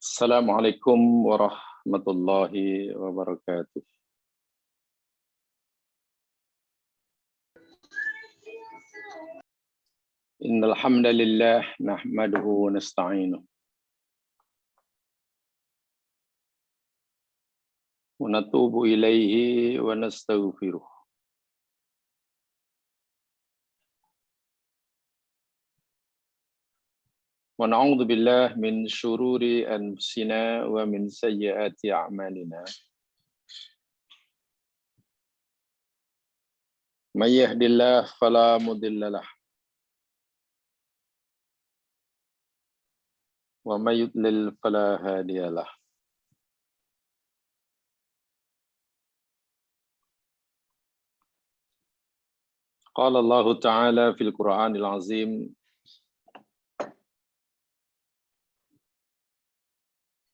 Assalamualaikum warahmatullahi wabarakatuh. Innal hamdalillah nahmaduhu wa nasta'inuhu wa natubu ilaihi wa nastaghfiruh. Wa na'udzu billahi min syururi anfusina wa min sayyiati a'malina. May yahdihillahu fala mudilla lahu wa may yudlil fala hadiya lahu. Qala Allah Ta'ala fil Qur'anil Azim,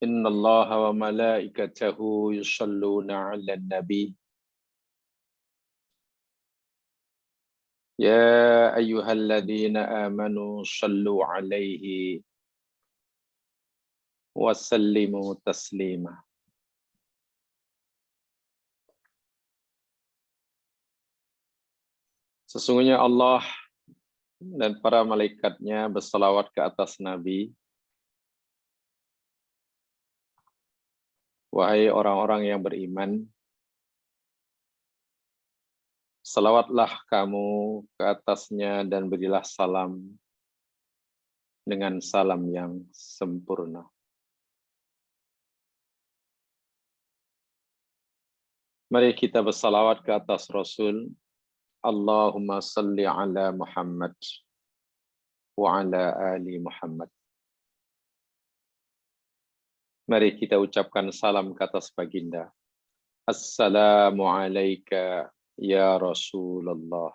Inna Allaha wa malaikatahu yusalluna 'alan nabi. Ya ayyuhalladzina amanu sallu 'alaihi wa sallimu taslima. Sesungguhnya Allah dan para malaikatnya bersalawat ke atas Nabi. Wahai orang-orang yang beriman, salawatlah kamu ke atasnya dan berilah salam dengan salam yang sempurna. Mari kita bersalawat ke atas Rasul. Allahumma salli ala Muhammad wa ala ali Muhammad. Mari kita ucapkan salam ke atas baginda. Assalamu alayka ya Rasulullah.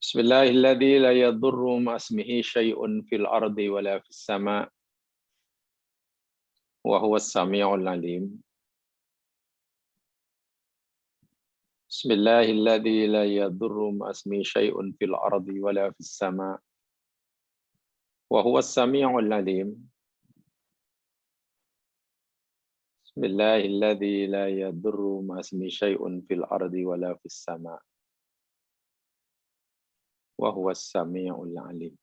Bismillahilladzi la yadurru ma'asmihi syai'un fil ardi wa la fis sama' wa huwas sami'ul alim. Bismillahilladzi la yadurru ma'asmihi syai'un fil ardi wa la fis sama' wa huwas sami'ul alim. Bismillahilladzi la yadurru ma'asmihi syai'un fil ardi wa la fis sama' wa huwas sami'ul alim.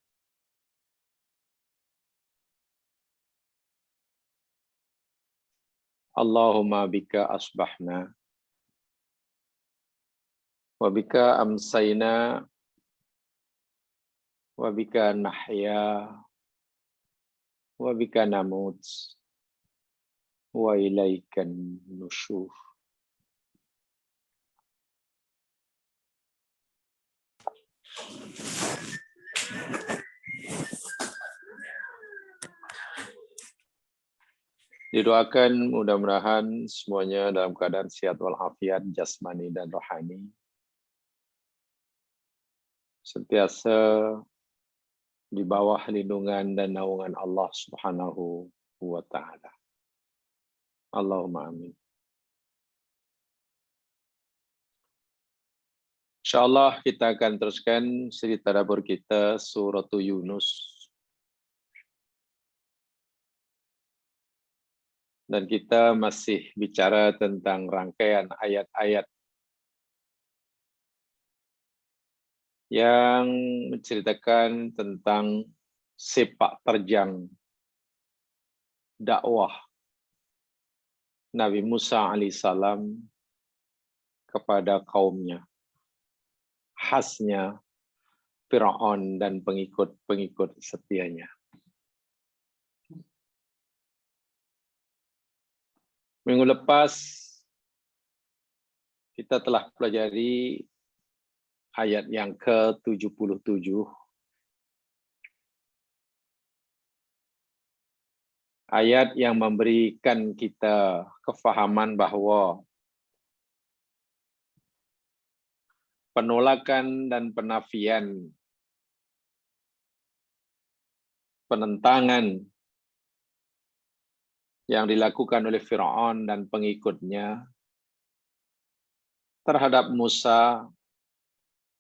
Allahumma bika asbahna wa bika amsayna wa bika nahya wa bika namut wa ilaikan nusyur. Didoakan mudah-mudahan semuanya dalam keadaan sehat walafiat jasmani dan rohani. Sentiasa di bawah lindungan dan naungan Allah Subhanahu wa Ta'ala. Allahumma amin. Insyaallah kita akan teruskan seri tadabbur kita surah Yunus. Dan kita masih bicara tentang rangkaian ayat-ayat yang menceritakan tentang sepak terjang dakwah Nabi Musa alaihissalam kepada kaumnya, khasnya Fir'aun dan pengikut-pengikut setianya. Minggu lepas kita telah pelajari ayat yang ke-77. Ayat yang memberikan kita kefahaman bahwa penolakan dan penafian, penentangan yang dilakukan oleh Fir'aun dan pengikutnya terhadap Musa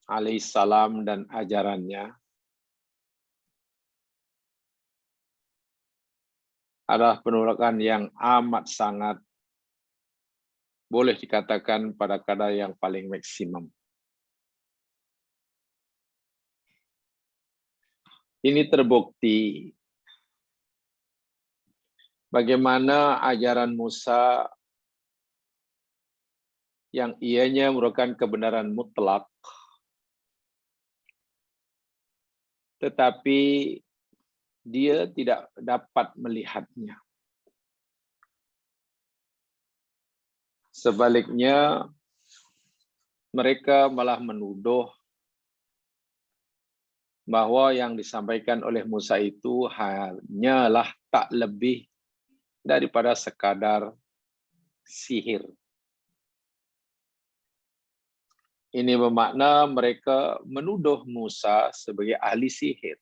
alaihissalam dan ajarannya adalah penolakan yang amat sangat boleh dikatakan pada kadar yang paling maksimum. Ini terbukti bagaimana ajaran Musa yang ianya merupakan kebenaran mutlak, tetapi dia tidak dapat melihatnya. Sebaliknya, mereka malah menuduh bahwa yang disampaikan oleh Musa itu hanyalah tak lebih daripada sekadar sihir. Ini bermakna mereka menuduh Musa sebagai ahli sihir.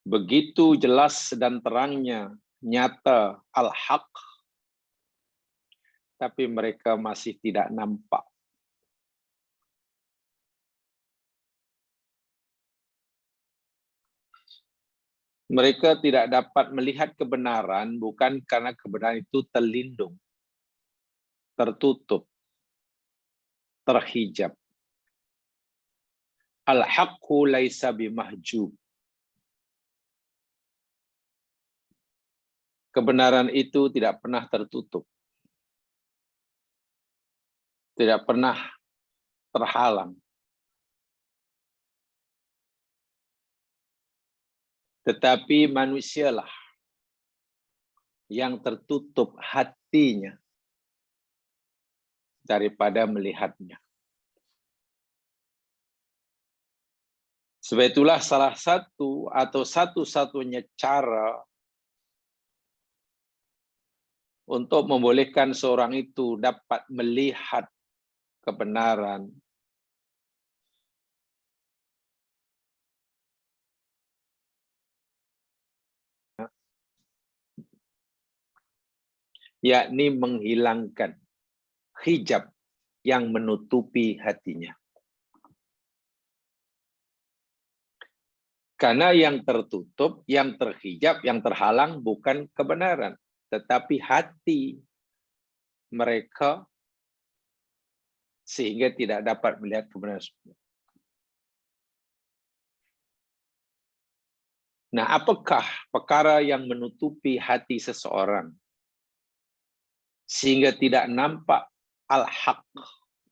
Begitu jelas dan terangnya, nyata al-haq, tapi mereka masih tidak nampak. Mereka tidak dapat melihat kebenaran bukan karena kebenaran itu terlindung, tertutup, terhijab. Al-haqqu laisa bimahjub. Kebenaran itu tidak pernah tertutup. Tidak pernah terhalang. Tetapi manusialah yang tertutup hatinya daripada melihatnya. Sebab itulah salah satu atau satu-satunya cara untuk membolehkan seorang itu dapat melihat kebenaran, yakni menghilangkan hijab yang menutupi hatinya. Karena yang tertutup, yang terhijab, yang terhalang bukan kebenaran, tetapi hati mereka, sehingga tidak dapat melihat kebenaran. Nah, apakah perkara yang menutupi hati seseorang sehingga tidak nampak al-haq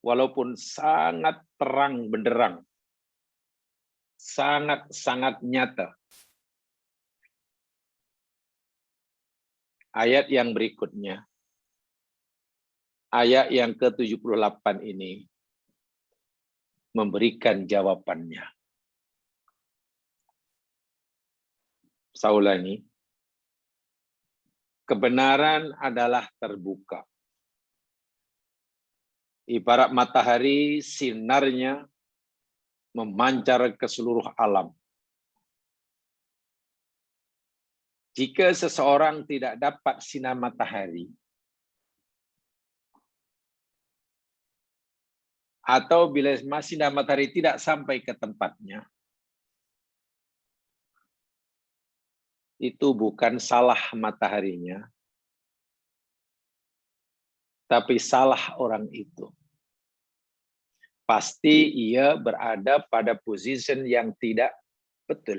walaupun sangat terang benderang, sangat-sangat nyata? Ayat yang berikutnya, ayat yang ke-78 ini memberikan jawabannya. Saya ulangi. Kebenaran adalah terbuka. Ibarat matahari, sinarnya memancar ke seluruh alam. Jika seseorang tidak dapat sinar matahari, atau bila sinar matahari tidak sampai ke tempatnya, itu bukan salah mataharinya, tapi salah orang itu. Pasti ia berada pada position yang tidak betul.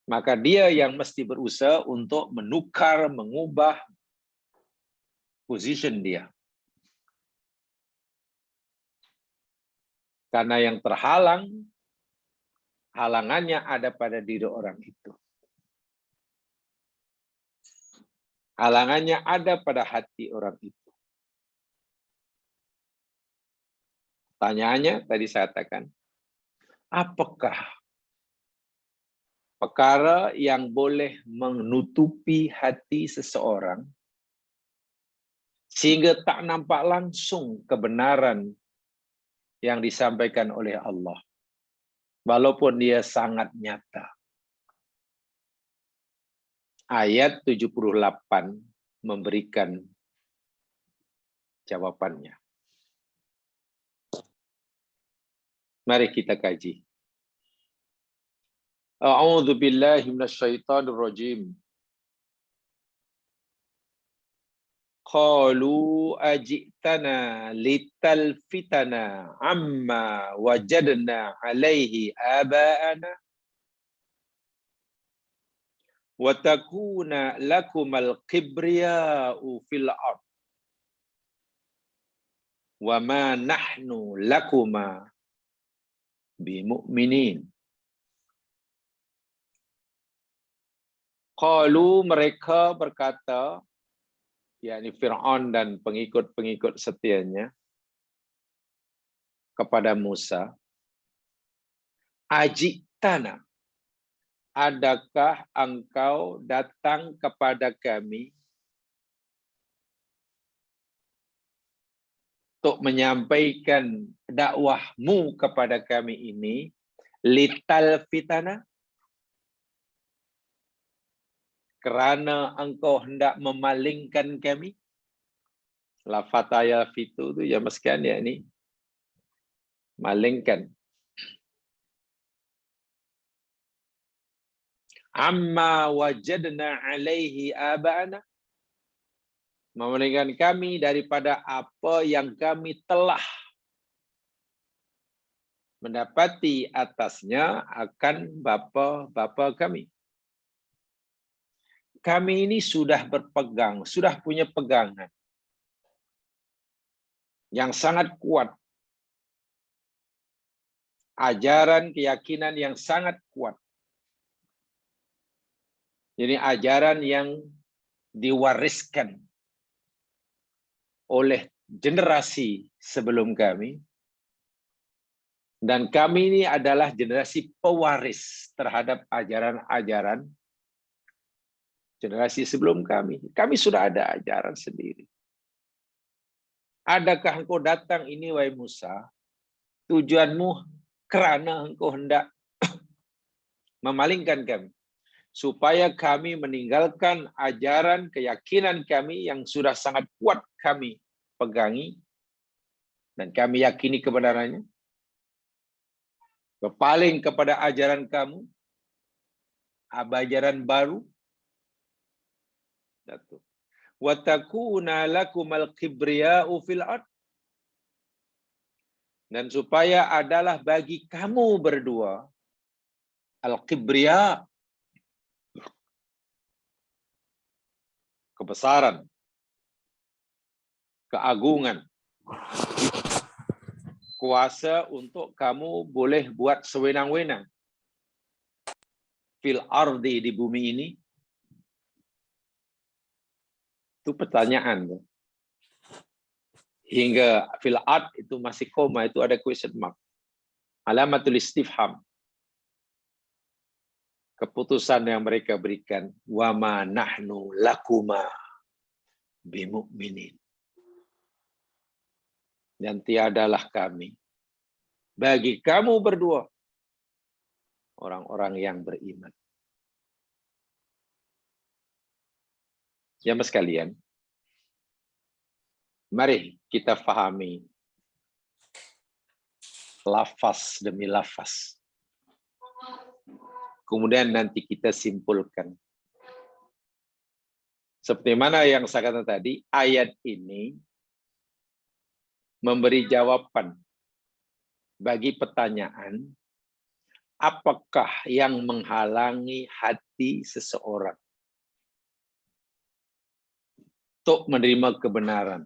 Maka dia yang mesti berusaha untuk menukar, mengubah position dia. Karena yang terhalang, halangannya ada pada diri orang itu. Halangannya ada pada hati orang itu. Pertanyaannya tadi saya katakan, apakah perkara yang boleh menutupi hati seseorang sehingga tak nampak langsung kebenaran yang disampaikan oleh Allah, walaupun dia sangat nyata? Ayat 78 memberikan jawabannya. Mari kita kaji. A'udzu billahi minasyaitonir rajim. Qalu ajitana litalfitana amma wajadna alaihi aba'ana wa takuna lakumal kibriya'u fil ard wa ma nahnu lakuma bimu'minin. Qalu, mereka berkata, yakni Fir'aun dan pengikut-pengikut setianya, kepada Musa, ajitana, adakah engkau datang kepada kami untuk menyampaikan dakwahmu kepada kami ini, lital fitana, kerana engkau hendak memalingkan kami. Lafataya fitu tu ya maskan ya ni malingkan. Amma wajadna alaihi aba'ana, memalingkan kami daripada apa yang kami telah mendapati atasnya akan bapa-bapa kami. Kami ini sudah berpegang, sudah punya pegangan yang sangat kuat. Ajaran keyakinan yang sangat kuat. Jadi ajaran yang diwariskan oleh generasi sebelum kami. Dan kami ini adalah generasi pewaris terhadap ajaran-ajaran generasi sebelum kami. Kami sudah ada ajaran sendiri. Adakah engkau datang ini, wahai Musa, tujuanmu kerana engkau hendak memalingkan kami, supaya kami meninggalkan ajaran keyakinan kami yang sudah sangat kuat kami pegangi, dan kami yakini kebenarannya, berpaling kepada ajaran kamu, ajaran baru, wa takuna lakumal kibriya'u fil ard, dan supaya adalah bagi kamu berdua al-kibriya, kebesaran, keagungan, kuasa untuk kamu boleh buat sewenang-wenang fil ardi, di bumi ini. Itu pertanyaan. Hingga fil ard itu masih koma, itu ada question mark. Alamatul istifham. Keputusan yang mereka berikan, wa ma nahnu lakuma bimu'minin. Dan tiadalah kami bagi kamu berdua orang-orang yang beriman. Jamaah sekalian, mari kita fahami lafaz demi lafaz. Kemudian nanti kita simpulkan. Seperti mana yang saya katakan tadi, ayat ini memberi jawaban bagi pertanyaan, apakah yang menghalangi hati seseorang untuk menerima kebenaran.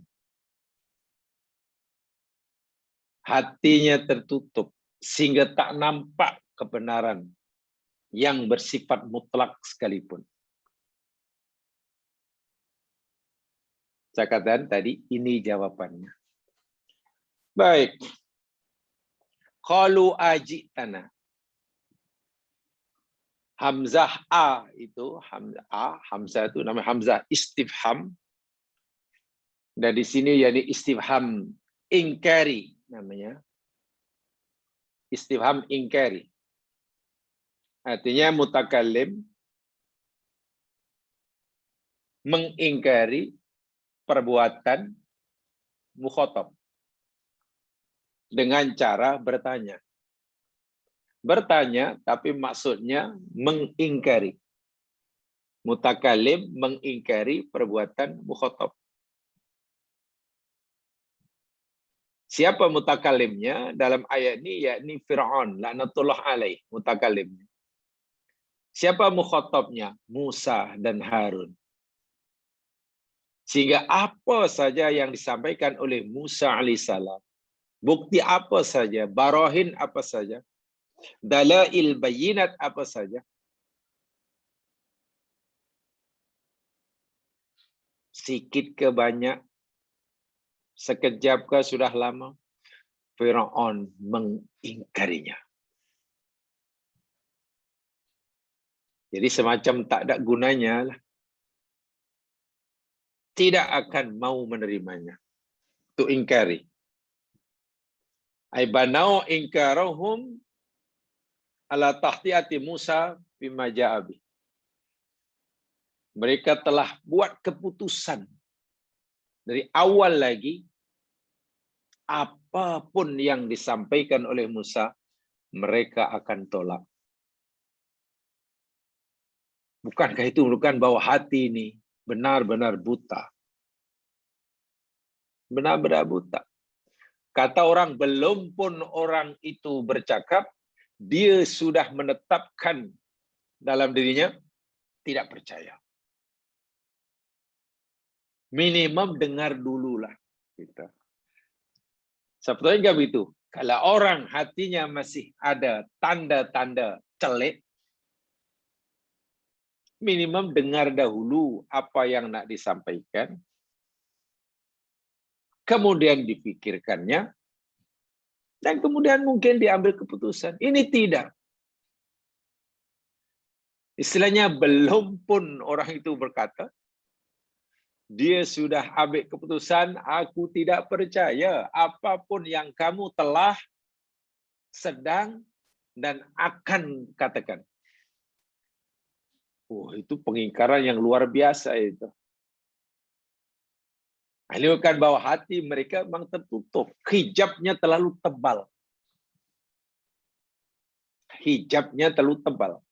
Hatinya tertutup sehingga tak nampak kebenaran yang bersifat mutlak sekalipun. Saya katakan tadi, ini jawabannya. Baik. Qalu ajitana. Hamzah A itu, Hamzah itu namanya Hamzah istifham. Dan di sini yakni istifham ingkari namanya. Istifham ingkari. Artinya mutakallim mengingkari perbuatan mukhatab dengan cara bertanya. Bertanya tapi maksudnya mengingkari. Mutakalim mengingkari perbuatan mukhatab. Siapa mutakalimnya dalam ayat ini? Yakni Fir'aun, laknatullah alaih, mutakalimnya. Siapa mukhatabnya? Musa dan Harun. Sehingga apa saja yang disampaikan oleh Musa alaihissalam, bukti apa saja, barahin apa saja, dalail bayinat apa saja, sikit ke banyak, sekejap ke sudah lama, Fir'aun mengingkarinya. Jadi semacam tak ada gunanya lah. Tidak akan mau menerimanya. Itu ingkari. Aibanau ingkarahum ala tahtiyati Musa bima ja'abi. Mereka telah buat keputusan dari awal lagi, apapun yang disampaikan oleh Musa, mereka akan tolak. Bukankah itu menunjukkan bahwa hati ini benar-benar buta? Benar-benar buta. Kata orang, belum pun orang itu bercakap, dia sudah menetapkan dalam dirinya tidak percaya. Minimum dengar dululah kita. Sebetulnya begitu. Kalau orang hatinya masih ada tanda-tanda celik, minimum dengar dahulu apa yang nak disampaikan, kemudian dipikirkannya, dan kemudian mungkin diambil keputusan. Ini tidak. Istilahnya belum pun orang itu berkata, dia sudah ambil keputusan, aku tidak percaya apapun yang kamu telah, sedang, dan akan katakan. Oh, itu pengingkaran yang luar biasa itu. Menunjukkan bahwa hati mereka memang tertutup. Hijabnya terlalu tebal. Hijabnya terlalu tebal.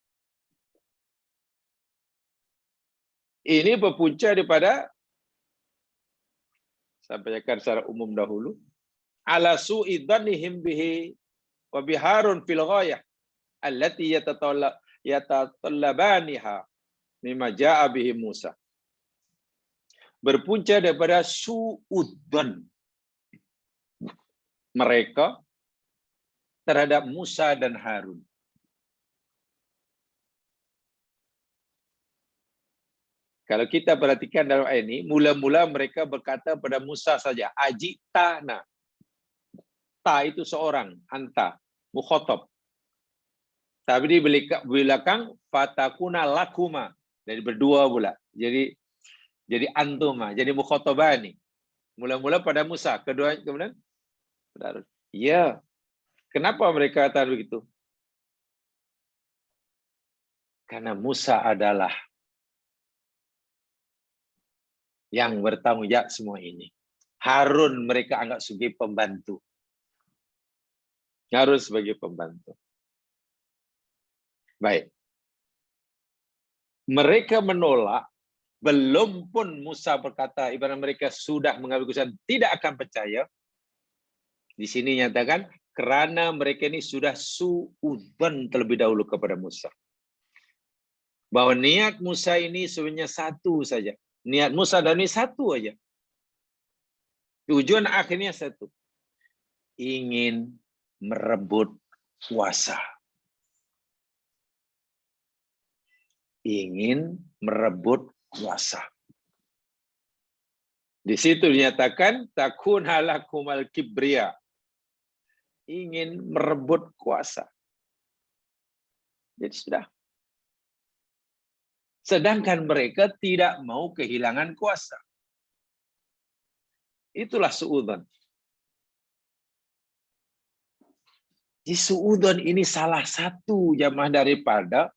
Ini berpunca daripada, sampaikan secara umum dahulu, ala su'i dhannihim bihi wa biharun fil ghayah allati yatatallabaniha mimma jaa bihi Musa. Berpunca daripada su'udzan mereka terhadap Musa dan Harun. Kalau kita perhatikan dalam ayat ini, mula-mula mereka berkata pada Musa saja, ajitana. Ta itu seorang, anta, mukhatab. Tapi di belakang, fatakuna lakuma. Jadi berdua pula. Jadi antuma, jadi mukhatabani. Mula-mula pada Musa, kedua kemudian ya. Kenapa mereka kata begitu? Karena Musa adalah yang bertanggung jawab semua ini. Harun mereka anggap sebagai pembantu. Harun sebagai pembantu. Baik. Mereka menolak, belum pun Musa berkata, ibarat mereka sudah mengambil keputusan tidak akan percaya. Di sini nyatakan, kerana mereka ini sudah su'udzan terlebih dahulu kepada Musa. Bahwa niat Musa ini sebenarnya satu saja. Niat Musa dan ini satu aja. Tujuan akhirnya satu. Ingin merebut kuasa. Ingin merebut kuasa. Di situ dinyatakan takun halakumal kibriya. Ingin merebut kuasa. Jadi sudah. Sedangkan mereka tidak mau kehilangan kuasa. Itulah su'udzan. Di su'udzan ini salah satu jamaah daripada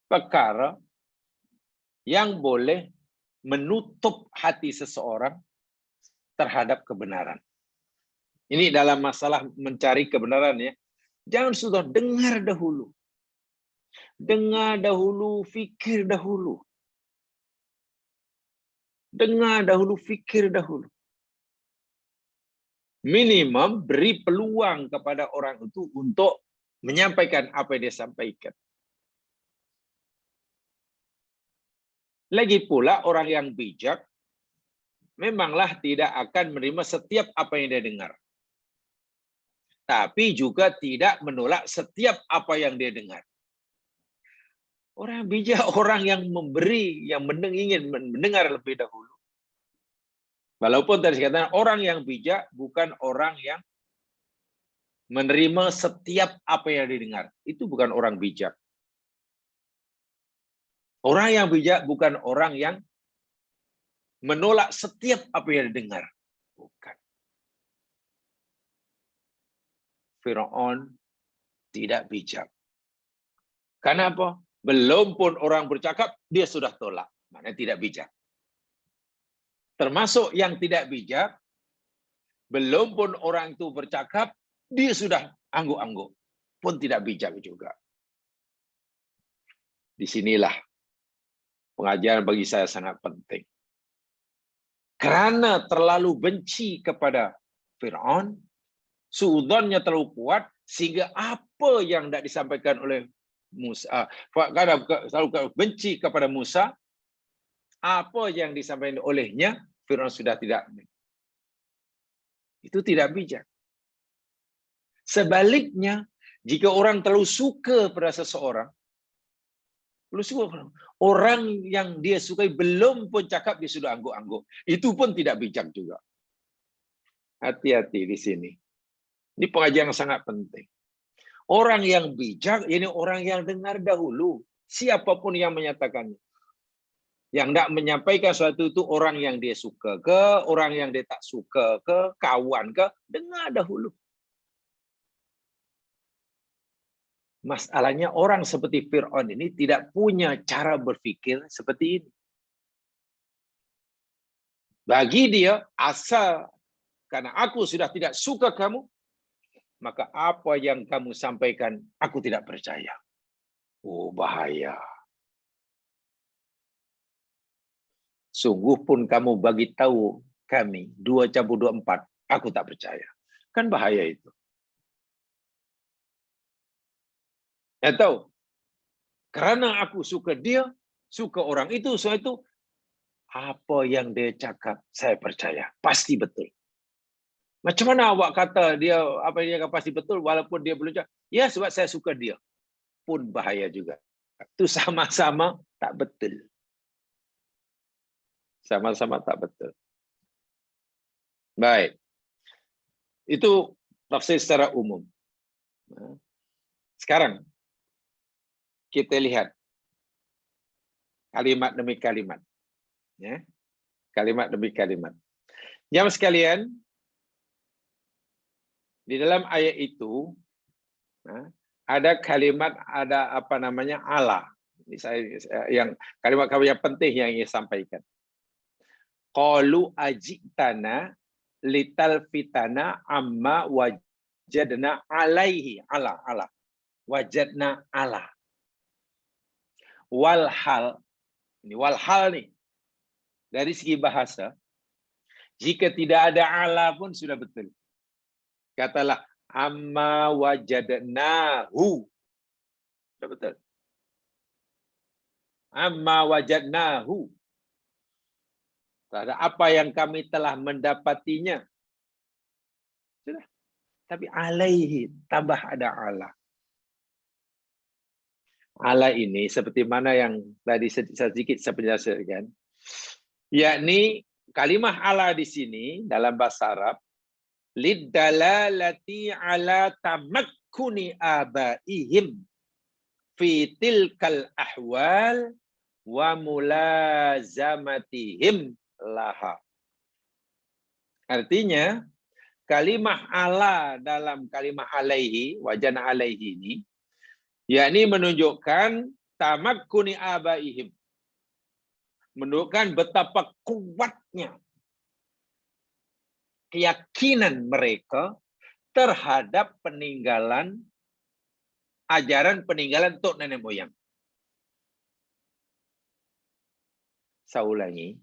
perkara yang boleh menutup hati seseorang terhadap kebenaran. Ini dalam masalah mencari kebenaran ya. Jangan sudah dengar dahulu. Dengar dahulu, fikir dahulu. Dengar dahulu, fikir dahulu. Minimum beri peluang kepada orang itu untuk menyampaikan apa yang dia sampaikan. Lagi pula orang yang bijak memanglah tidak akan menerima setiap apa yang dia dengar. Tapi juga tidak menolak setiap apa yang dia dengar. Orang bijak, orang yang memberi, yang ingin mendengar lebih dahulu. Walaupun tadi dikatakan orang yang bijak bukan orang yang menerima setiap apa yang didengar. Itu bukan orang bijak. Orang yang bijak bukan orang yang menolak setiap apa yang didengar. Bukan. Firaun tidak bijak. Karena apa? Belum pun orang bercakap, dia sudah tolak. Maknanya tidak bijak. Termasuk yang tidak bijak, belum pun orang itu bercakap, dia sudah angguk-angguk. Pun tidak bijak juga. Disinilah pengajaran bagi saya sangat penting. Karena terlalu benci kepada Firaun, suudzonnya terlalu kuat, sehingga apa yang tidak disampaikan oleh Musa, karena terlalu benci kepada Musa, apa yang disampaikan olehnya, Firaun sudah tidak. Itu tidak bijak. Sebaliknya, jika orang terlalu suka pada seseorang, orang yang dia sukai belum pun cakap, dia sudah angguk-angguk. Itu pun tidak bijak juga. Hati-hati di sini. Ini pengajaran yang sangat penting. Orang yang bijak, ini orang yang dengar dahulu. Siapapun yang menyatakannya. Yang tidak menyampaikan sesuatu itu orang yang dia suka ke, orang yang dia tak suka ke, kawan ke, dengar dahulu. Masalahnya orang seperti Fir'aun ini tidak punya cara berpikir seperti ini. Bagi dia, asal karena aku sudah tidak suka kamu, maka apa yang kamu sampaikan, aku tidak percaya. Oh, bahaya. Sungguh pun kamu bagi tahu kami 2+2 4, aku tak percaya. Kan bahaya itu. Atau karena aku suka dia, suka orang itu, soal itu apa yang dia cakap saya percaya, pasti betul. Macam mana awak kata dia apa yang dia kata pasti betul walaupun dia belum cakap? Ya sebab saya suka dia. Pun bahaya juga. Itu sama-sama tak betul. Sama-sama tak betul. Baik. Itu tafsir secara umum. Sekarang kita lihat kalimat demi kalimat. Ya. Kalimat demi kalimat. Jamaah sekalian, di dalam ayat itu ada kalimat, ada apa namanya, Allah. Ini saya yang kalimat-kalimat yang penting yang ingin sampaikan. Qalu ajitana litalfitana amma wajadna alaihi ala. Wajadna ala. Walhal, ini walhal nih. Dari segi bahasa, jika tidak ada ala pun sudah betul. Katalah amma wajadnahu. Sudah betul. Amma wajadnahu. Ada apa yang kami telah mendapatinya. Sudah. Tapi alaihi, tambah ada ala. Ala ini seperti mana yang tadi sedikit saya penjelasan, yakni kalimah ala di sini dalam bahasa Arab liddalalati ala tamakkuni abaihim fi tilkal ahwal wa mulazamatihim laha. Artinya kalimah ala dalam kalimah alaihi, wajana alaihi ini yakni menunjukkan tamakkuni abaihim, menunjukkan betapa kuatnya keyakinan mereka terhadap peninggalan ajaran peninggalan tok nenek moyang. Saya ulangi.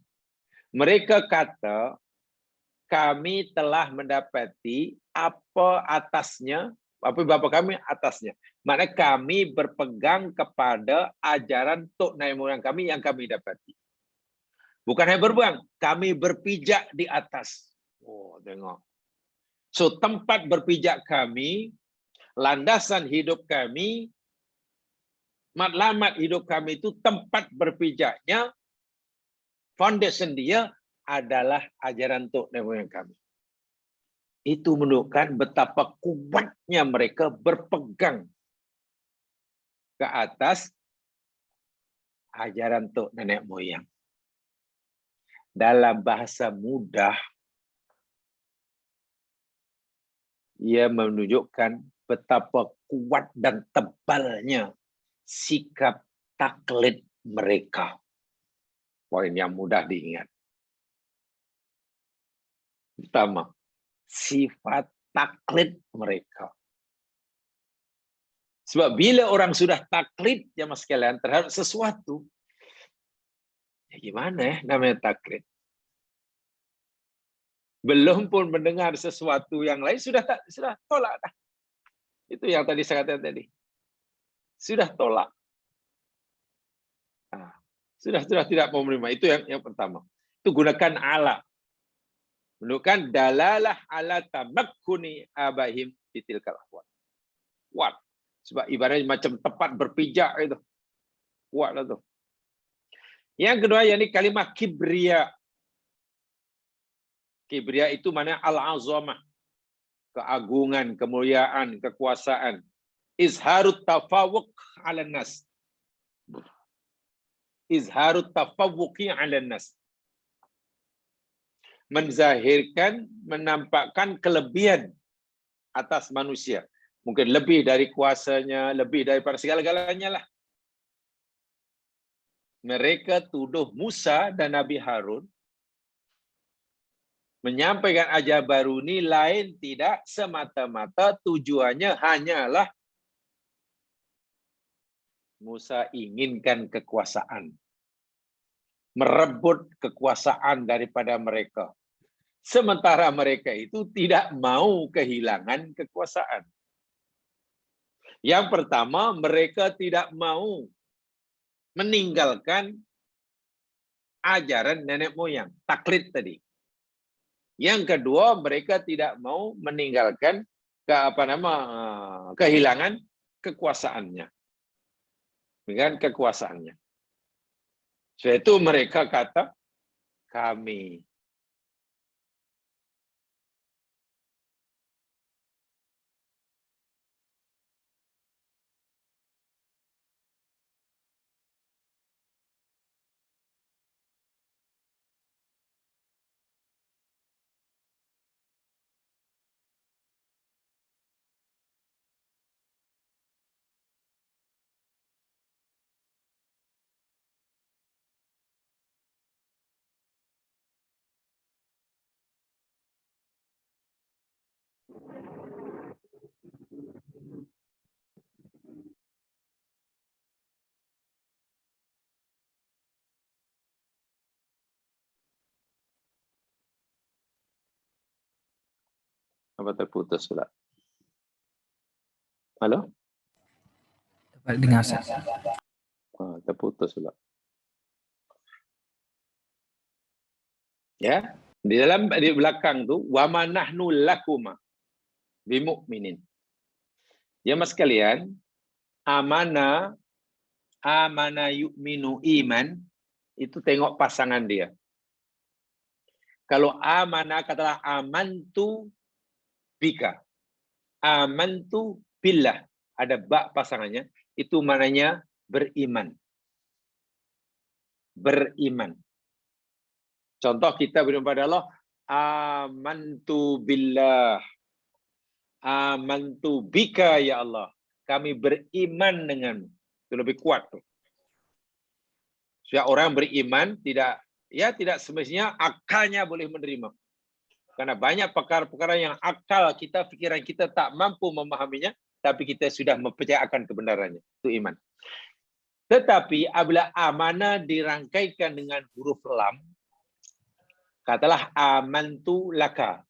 Mereka kata kami telah mendapati apa atasnya, apa bapa kami atasnya. Maknanya kami berpegang kepada ajaran tok nenek moyang kami yang kami dapati. Bukan hanya berpegang, kami berpijak di atas. Oh, tengok. So tempat berpijak kami, landasan hidup kami, matlamat hidup kami itu tempat berpijaknya, foundation dia adalah ajaran tok nenek moyang kami. Itu menunjukkan betapa kuatnya mereka berpegang ke atas ajaran tok nenek moyang. Dalam bahasa mudah, ia menunjukkan betapa kuat dan tebalnya sikap taklid mereka. Poin yang mudah diingat. Pertama, sifat taklid mereka. Sebab bila orang sudah taklid, jemaah sekalian, terhadap sesuatu, ya gimana ya namanya taklid? Belum pun mendengar sesuatu yang lain, sudah tolak dah. Itu yang tadi saya katakan tadi. Sudah tolak. Nah, sudah tidak mau menerima. Itu yang pertama. Itu gunakan ala. Menunjukkan dalalah ala tamakkuni abahim bitilkal ahwal. Kuat. Sebab ibaratnya macam tempat berpijak itu. Kuatlah tuh. Yang kedua, yakni kalimat kibria. Kibria itu mana al-azamah. Keagungan, kemuliaan, kekuasaan. Izharut tafawuq 'alan nas. Izharut tafawuqi 'alan nas. Menzahirkan, menampakkan kelebihan atas manusia. Mungkin lebih dari kuasanya, lebih daripada segala-galanya lah. Mereka tuduh Musa dan Nabi Harun menyampaikan ajaran baru ini lain tidak semata-mata tujuannya hanyalah Musa inginkan kekuasaan. Merebut kekuasaan daripada mereka. Sementara mereka itu tidak mau kehilangan kekuasaan. Yang pertama, mereka tidak mau meninggalkan ajaran nenek moyang, taklid tadi. Yang kedua, mereka tidak mau meninggalkan kehilangan kekuasaannya. Dengan kekuasaannya. Sebab itu mereka kata kami apa terputus pula? Halo? Dapat dengar saya. Oh, terputus pula. Ya, di belakang tu wa manahnu lakuma bimu'minin. Ya mas kalian, amana yu'minu iman itu tengok pasangan dia. Kalau amana katalah amantu bika. Amantu billah. Ada ba pasangannya. Itu maknanya beriman. Beriman. Contoh kita beriman pada Allah. Amantu billah. Amantu bika ya Allah. Kami beriman denganmu. Itu lebih kuat tuh. Supaya orang beriman tidak semestinya akalnya boleh menerima. Karena banyak perkara-perkara yang akal kita, pikiran kita tak mampu memahaminya, tapi kita sudah mempercayakan kebenarannya. Itu iman. Tetapi apabila amanah dirangkaikan dengan huruf lam, katalah amantu laka.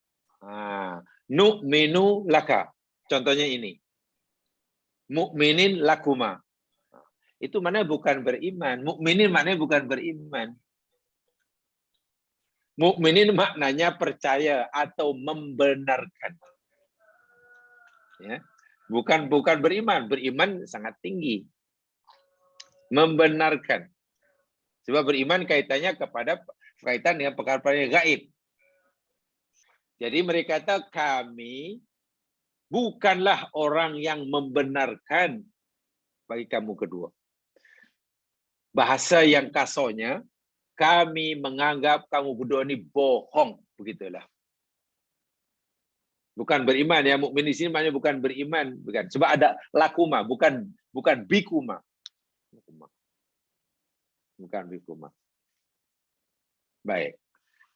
Nu'minu laka. Contohnya ini. Mu'minin lakuma. Itu mana bukan beriman. Mukminin maknanya bukan beriman. Mukminin maknanya percaya atau membenarkan. Ya. Bukan beriman. Beriman sangat tinggi. Membenarkan. Sebab beriman kaitannya kaitan dengan perkara-perkara yang gaib. Jadi mereka kata kami bukanlah orang yang membenarkan bagi kamu kedua. Bahasa yang kasarnya, kami menganggap kamu berdua ini bohong, begitulah. Bukan beriman ya, mukmin di sini maknanya bukan beriman, bukan. Sebab ada lakuma, bukan bikuma. Bukan bikuma. Baik.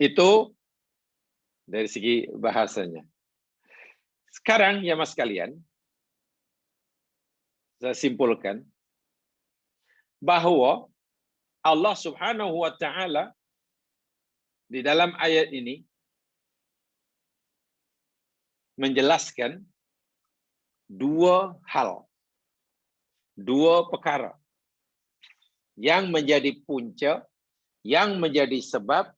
Itu dari segi bahasanya. Sekarang ya Mas kalian, saya simpulkan bahwa Allah Subhanahu wa taala di dalam ayat ini menjelaskan dua hal, dua perkara yang menjadi punca, yang menjadi sebab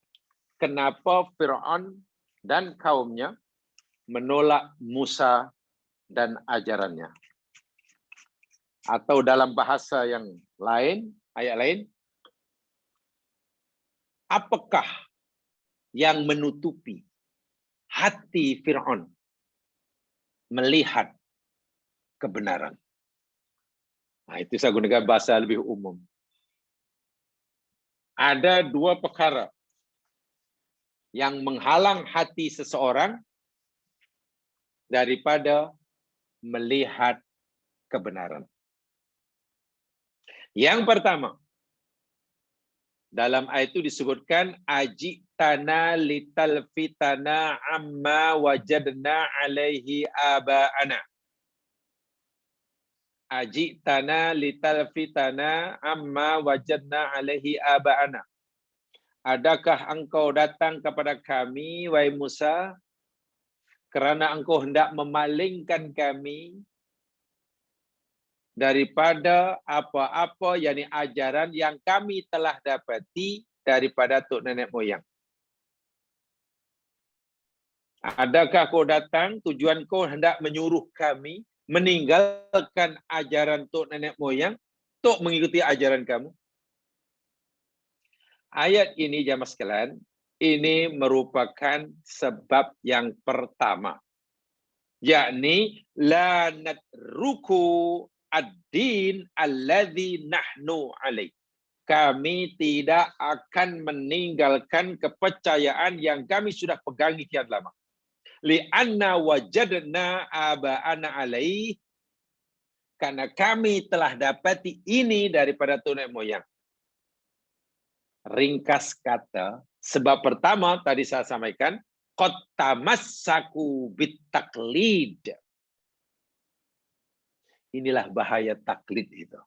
kenapa Fir'aun dan kaumnya menolak Musa dan ajarannya. Atau dalam bahasa yang lain, ayat lain, apakah yang menutupi hati Fir'aun melihat kebenaran? Nah, itu saya gunakan bahasa lebih umum. Ada dua perkara yang menghalang hati seseorang daripada melihat kebenaran. Yang pertama, dalam ayat itu disebutkan ajitana litalfitana amma wajadna alaihi aba'ana. Ajitana litalfitana amma wajadna alaihi aba'ana. Adakah engkau datang kepada kami, wahai Musa, kerana engkau hendak memalingkan kami daripada apa-apa yakni ajaran yang kami telah dapati daripada tok nenek moyang. Adakah kau datang tujuan kau hendak menyuruh kami meninggalkan ajaran tok nenek moyang untuk mengikuti ajaran kamu? Ayat ini jamaah sekalian, ini merupakan sebab yang pertama, yakni la natruku ad-din alladhi nahnu alaih. Kami tidak akan meninggalkan kepercayaan yang kami sudah pegangi kian lama. Li'anna wajadna aba'ana alaih. Karena kami telah dapati ini daripada nenek moyang. Ringkas kata, sebab pertama tadi saya sampaikan, qad tamassaku bitaklid. Inilah bahaya taklid itu.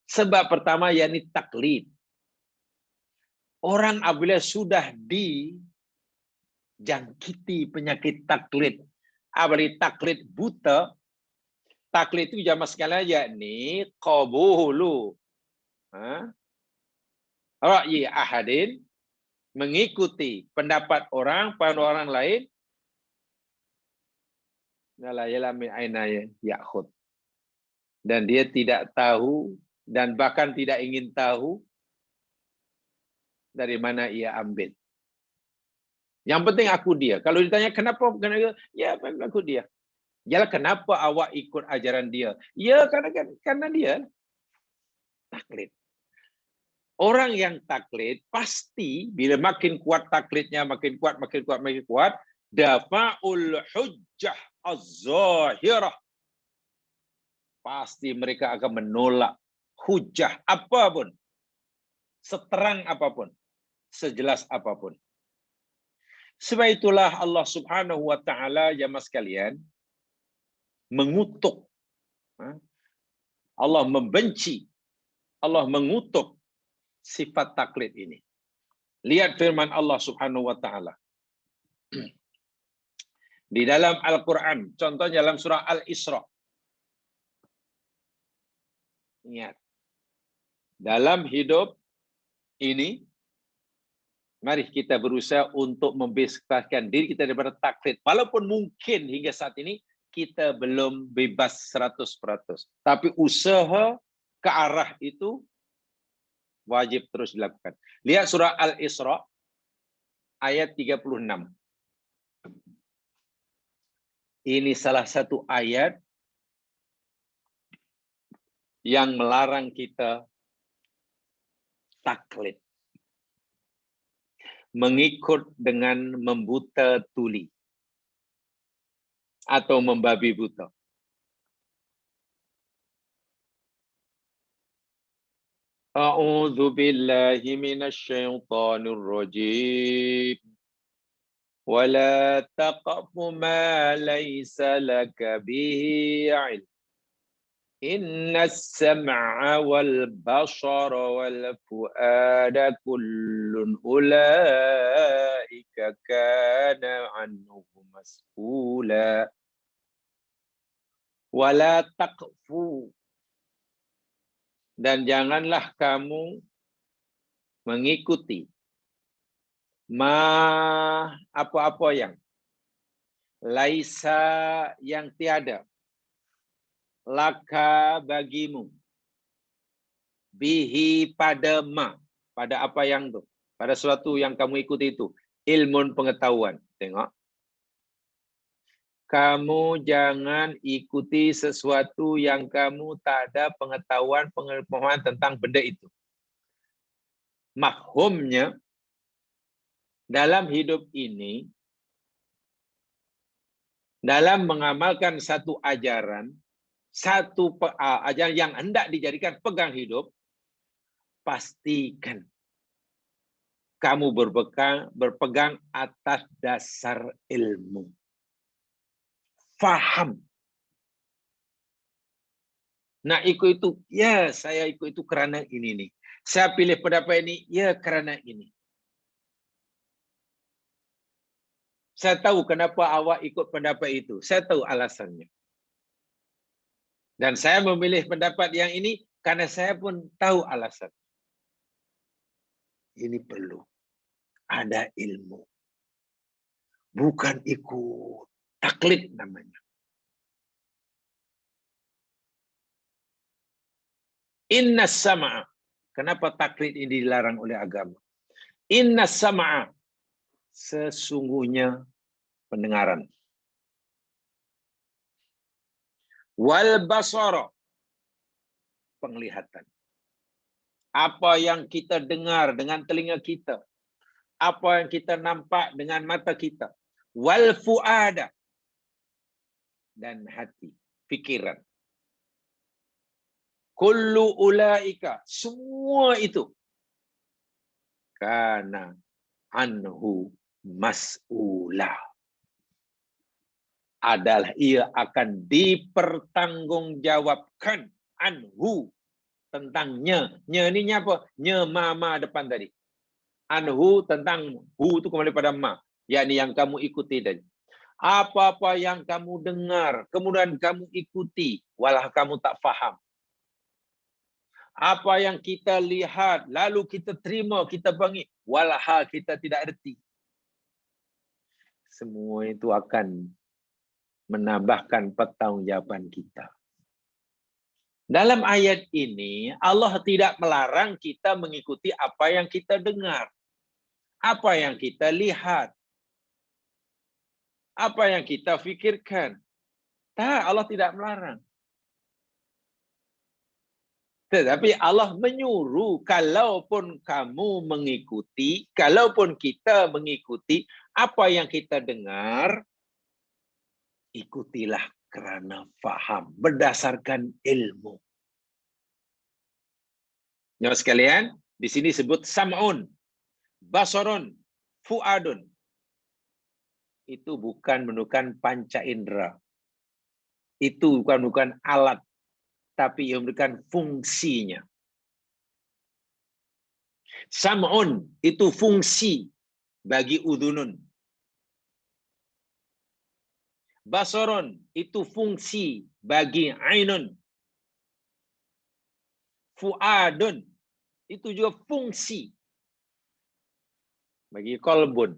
Sebab pertama yakni taklid. Orang apabila sudah dijangkiti penyakit taklid, apalagi taklid buta, taklid itu jamaah sekalian yakni qabulu ra'yi ahadin, mengikuti pendapat orang lain, dan dia tidak tahu dan bahkan tidak ingin tahu dari mana ia ambil. Yang penting aku dia. Kalau ditanya kenapa, ya aku dia. Yalah, kenapa awak ikut ajaran dia? Ya karena dia taklid. Orang yang taklid pasti bila makin kuat taklidnya, makin kuat, dafa'ul hujjah az-zahirah. Pasti mereka akan menolak hujjah apapun, seterang apapun, sejelas apapun. Sebab itulah Allah Subhanahu wa taala jemaah sekalian mengutuk, Allah membenci, Allah mengutuk sifat taklid ini. Lihat firman Allah Subhanahu wa taala di dalam Al-Qur'an, contohnya dalam surah Al-Isra. Ingat, dalam hidup ini mari kita berusaha untuk membebaskan diri kita daripada taklid. Walaupun mungkin hingga saat ini kita belum bebas 100%. Tapi usaha ke arah itu wajib terus dilakukan. Lihat surah Al-Isra ayat 36. Ini salah satu ayat yang melarang kita taklid. Mengikut dengan membuta tuli atau membabi buta. A'udzu billahi minasyaitonir rajim. Wala taqfu ma laysa laka bihi 'ilm. Inna as-sam'a wal basara wal fu'ada kullun ulaika kana 'anhu mas'ula. Wala taqfu, dan janganlah kamu mengikuti apa-apa yang laisa, yang tiada, laka bagimu, bihi pada pada apa yang tu, pada sesuatu yang kamu ikuti itu, ilmun pengetahuan. Tengok, kamu jangan ikuti sesuatu yang kamu tak ada pengetahuan tentang benda itu. Mafhumnya, dalam hidup ini, dalam mengamalkan satu ajaran, ajaran yang hendak dijadikan pegang hidup, pastikan kamu berpegang atas dasar ilmu. Faham. Nak ikut itu, ya saya ikut itu kerana ini nih. Saya pilih pendapat ini, ya kerana ini. Saya tahu kenapa awak ikut pendapat itu. Saya tahu alasannya. Dan saya memilih pendapat yang ini karena saya pun tahu alasan. Ini perlu ada ilmu. Bukan ikut taklid namanya. Inna sama'a. Kenapa taklid ini dilarang oleh agama? Inna sama'a. Sesungguhnya pendengaran. Wal basara. Penglihatan. Apa yang kita dengar dengan telinga kita. Apa yang kita nampak dengan mata kita. Wal fuada. Dan hati. Fikiran. Kullu ulaika. Semua itu. Kana anhu mas'ula. Adalah ia akan dipertanggungjawabkan. Anhu. Tentangnya. Nya ni apa? Nya ma depan tadi. Anhu tentang hu itu kembali pada ma. Yakni yang kamu ikuti tadi. Apa-apa yang kamu dengar, kemudian kamu ikuti, walau kamu tak faham. Apa yang kita lihat, lalu kita terima, kita bangkit, walau kita tidak erti. Semua itu akan menambahkan pertanggungjawaban kita. Dalam ayat ini, Allah tidak melarang kita mengikuti apa yang kita dengar. Apa yang kita lihat. Apa yang kita fikirkan. Tak, Allah tidak melarang. Tetapi Allah menyuruh, kalaupun kamu mengikuti, kalaupun kita mengikuti apa yang kita dengar, ikutilah kerana faham, berdasarkan ilmu. Ya sekalian, di sini sebut sam'un, basarun, fuadun. itu bukan panca indera. Itu bukan alat, tapi yang memberikan fungsinya. Sam'un itu fungsi bagi udhunun. Basaron itu fungsi bagi ainun. Fuadun itu juga fungsi bagi qalbun.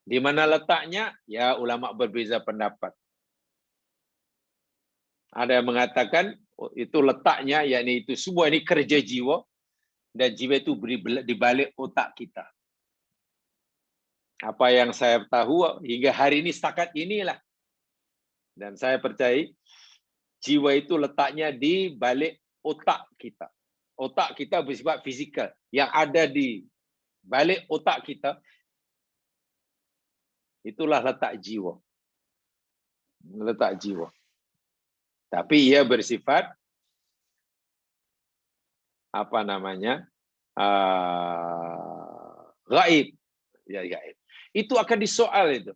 Di mana letaknya? Ya, ulama berbeza pendapat. Ada yang mengatakan itu letaknya, yakni itu semua ini kerja jiwa, dan jiwa itu di balik otak kita. Apa yang saya tahu hingga hari ini setakat inilah. Dan saya percaya jiwa itu letaknya di balik otak kita. Otak kita bersifat fizikal. Yang ada di balik otak kita, itulah letak jiwa. Letak jiwa. Tapi ia bersifat apa namanya? Gaib. Ya, gaib. Itu akan disoal itu.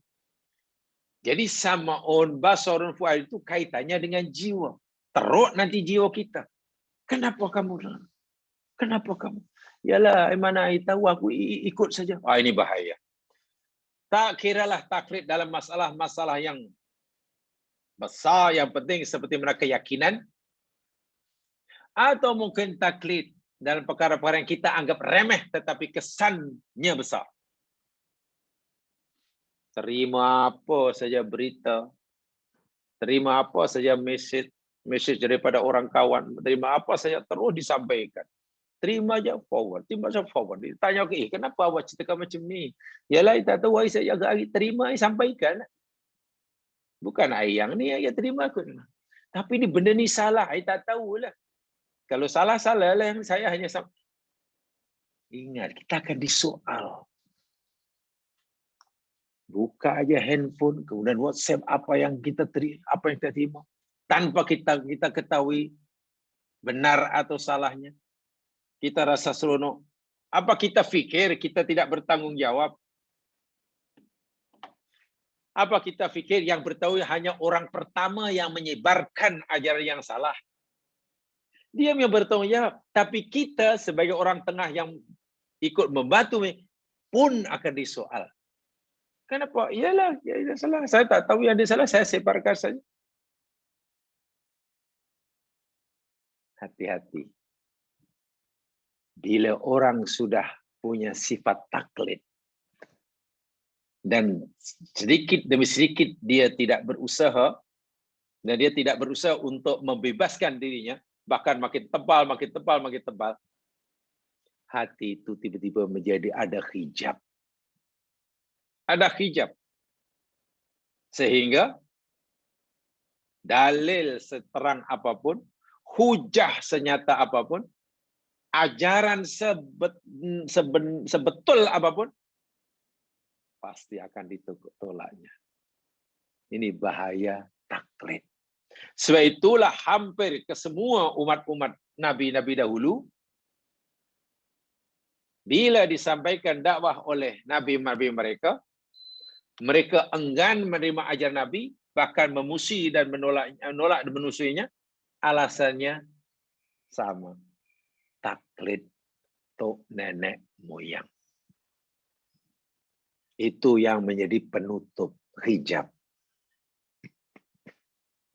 Jadi sama'un, basarun, fuad itu kaitannya dengan jiwa. Teruk nanti jiwa kita. Kenapa kamu? Kenapa kamu? Yalah, mana tahu aku ikut saja. Ini bahaya. Tak kiralah taklid dalam masalah-masalah yang besar, yang penting seperti mana keyakinan, atau mungkin taklid dalam perkara-perkara yang kita anggap remeh tetapi kesannya besar. Terima apa saja berita, terima apa saja message daripada orang kawan, terima apa saja terus disampaikan. Terima aja forward, terima aja forward. Ditanya, kenapa awak ceritakan macam ni? Yalah, tak tahu, saya jaga hari terima, sampaikan. Bukan yang ni, saya terima aku. Tapi ni benda ni salah, saya tak tahulah. Kalau salah lah yang saya hanya ingat, kita akan disoal. Buka aja handphone, kemudian WhatsApp apa yang kita terima, tanpa kita ketahui benar atau salahnya. Kita rasa seronok. Apa kita fikir kita tidak bertanggung jawab? Apa kita fikir yang bertahu hanya orang pertama yang menyebarkan ajaran yang salah? Dia yang bertanggung jawab. Tapi kita sebagai orang tengah yang ikut membantu pun akan disoal. Kenapa? Iyalah, ya salah. Saya tak tahu yang dia salah, saya sebarkan saja. Hati-hati. Bila orang sudah punya sifat taklid dan sedikit demi sedikit dia tidak berusaha, dan dia tidak berusaha untuk membebaskan dirinya, bahkan makin tebal, hati itu tiba-tiba menjadi ada hijab. Ada hijab. Sehingga dalil seterang apapun, hujah senyata apapun, ajaran sebetul apapun, pasti akan ditolaknya. Ini bahaya taklid. Sebab itulah hampir ke semua umat-umat nabi-nabi dahulu, bila disampaikan dakwah oleh nabi-nabi mereka, mereka enggan menerima ajaran nabi, bahkan memusuhi dan menolak dan menusuinya. Alasannya sama. Taklid tok nenek moyang. Itu yang menjadi penutup hijab.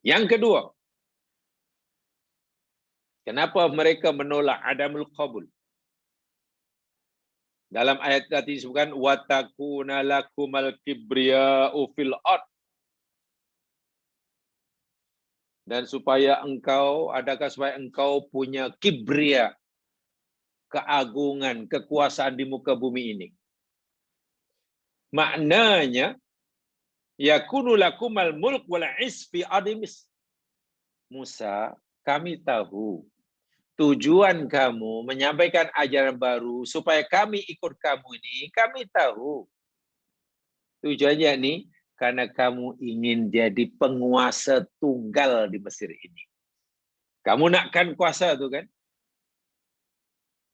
Yang kedua, kenapa mereka menolak adamul qabul? Dalam ayat tadi disebutkan watakuna lakumal kibriya'u fil ard. Dan supaya engkau punya kibria, keagungan, kekuasaan di muka bumi ini. Maknanya yakunu lakumal mulk wal isfi adimis. Musa, kami tahu tujuan kamu menyampaikan ajaran baru supaya kami ikut kamu ini, kami tahu. Tujuannya ini karena kamu ingin jadi penguasa tunggal di Mesir ini. Kamu nakkan kuasa tu kan?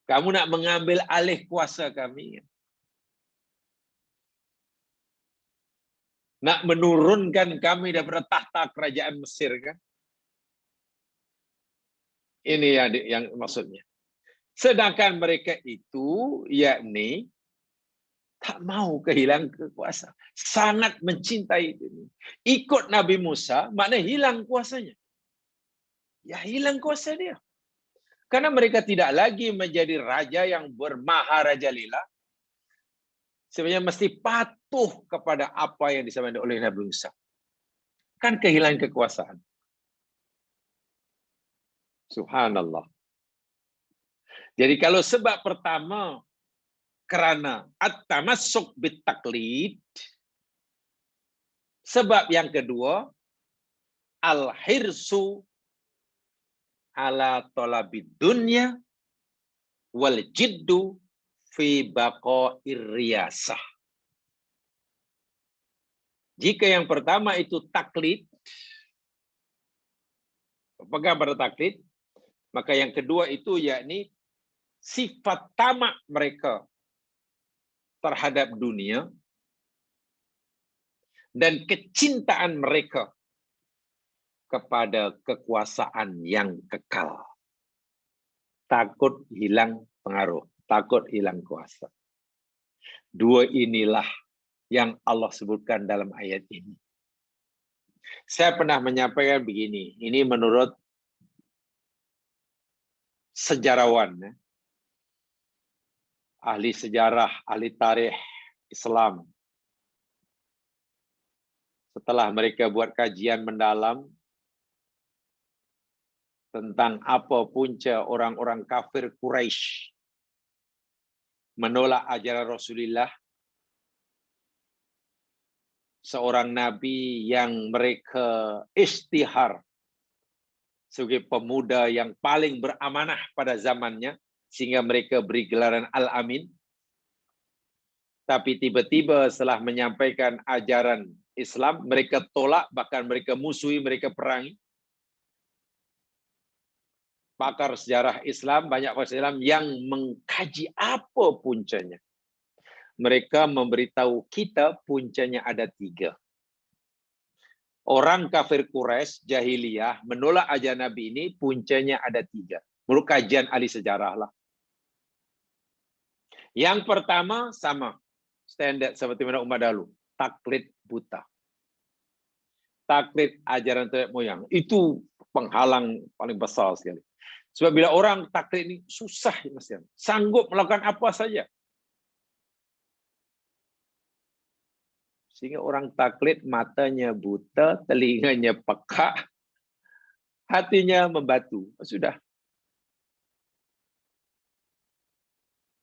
Kamu nak mengambil alih kuasa kami. Nak menurunkan kami daripada tahta kerajaan Mesir kan? Ini yang maksudnya. Sedangkan mereka itu yakni tak mau kehilangan kekuasaan. Sangat mencintai dunia. Ikut Nabi Musa, maknanya hilang kuasanya. Ya hilang kuasa dia. Karena mereka tidak lagi menjadi raja yang bermaharajalila. Sebenarnya mesti patuh kepada apa yang disampaikan oleh Nabi Musa. Kan kehilangan kekuasaan. Subhanallah. Jadi kalau sebab pertama kerana at-tamassuk bit-taqlid, sebab yang kedua al-hirsu ala talabid dunya wal jiddu fi baqa'ir riyasah. Jika yang pertama itu taklid, pegang pada taklid, maka yang kedua itu yakni sifat tamak mereka terhadap dunia dan kecintaan mereka kepada kekuasaan yang kekal. Takut hilang pengaruh, takut hilang kuasa. Dua inilah yang Allah sebutkan dalam ayat ini. Saya pernah menyampaikan begini, ini menurut sejarawan, ahli sejarah, ahli tarikh Islam. Setelah mereka buat kajian mendalam tentang apa punca orang-orang kafir Quraisy menolak ajaran Rasulullah, seorang nabi yang mereka istihar sebagai pemuda yang paling beramanah pada zamannya, sehingga mereka beri gelaran Al-Amin. Tapi tiba-tiba setelah menyampaikan ajaran Islam, mereka tolak, bahkan mereka musuhi, mereka perangi. Pakar sejarah Islam, banyak pakar Islam yang mengkaji apa puncanya. Mereka memberitahu kita puncanya ada 3. Orang kafir Quraisy jahiliyah menolak ajaran Nabi ini puncanya ada 3. Menurut kajian ahli sejarah lah. Yang pertama sama standar seperti mana umat dahulu, taklid buta. Taklid ajaran nenek moyang itu penghalang paling besar sekali. Sebab bila orang taklid ini susah, Mas Yan, sanggup melakukan apa saja. Sehingga orang taklid matanya buta, telinganya peka, hatinya membatu. Sudah.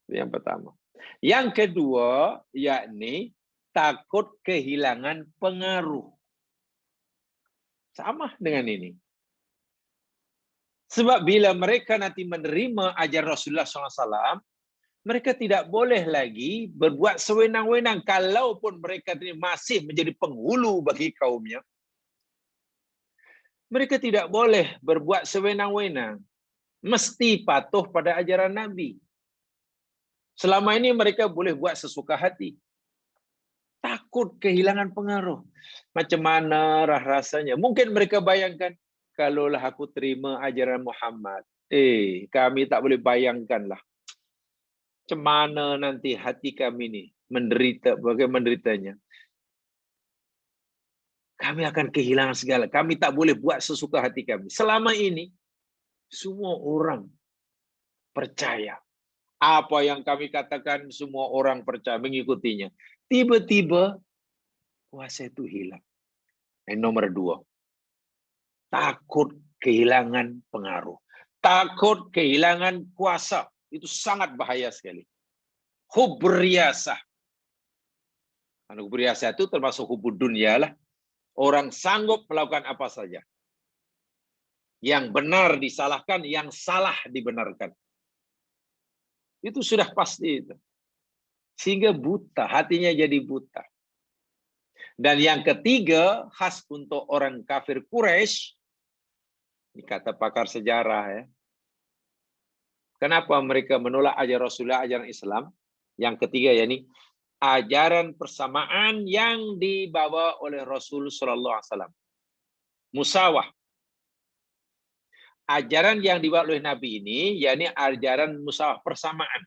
Yang pertama. Yang kedua, yakni takut kehilangan pengaruh. Sama dengan ini. Sebab bila mereka nanti menerima ajaran Rasulullah SAW, mereka tidak boleh lagi berbuat sewenang-wenang. Kalaupun mereka masih menjadi penghulu bagi kaumnya, mereka tidak boleh berbuat sewenang-wenang. Mesti patuh pada ajaran Nabi. Selama ini mereka boleh buat sesuka hati. Takut kehilangan pengaruh. Macam mana rasanya? Mungkin mereka bayangkan, kalaulah aku terima ajaran Muhammad, kami tak boleh bayangkanlah. Macam mana nanti hati kami ni menderita, bagaimana menderitanya. Kami akan kehilangan segala. Kami tak boleh buat sesuka hati kami. Selama ini, semua orang percaya. Apa yang kami katakan, semua orang percaya, mengikutinya. Tiba-tiba, kuasa itu hilang. Yang nomor 2, takut kehilangan pengaruh. Takut kehilangan kuasa. Itu sangat bahaya sekali. Hubur riyasah. Hubur riyasah itu termasuk hubur dunia lah. Orang sanggup melakukan apa saja. Yang benar disalahkan, yang salah dibenarkan. Itu sudah pasti itu. Sehingga buta, hatinya jadi buta. Dan yang ketiga, khas untuk orang kafir Quraisy, ini kata pakar sejarah ya. Kenapa mereka menolak ajaran Rasulullah, ajaran Islam? Yang ketiga yakni ajaran persamaan yang dibawa oleh Rasul sallallahu alaihi wasallam. Musawah. Ajaran yang dibawa oleh Nabi ini yakni ajaran musawah, persamaan.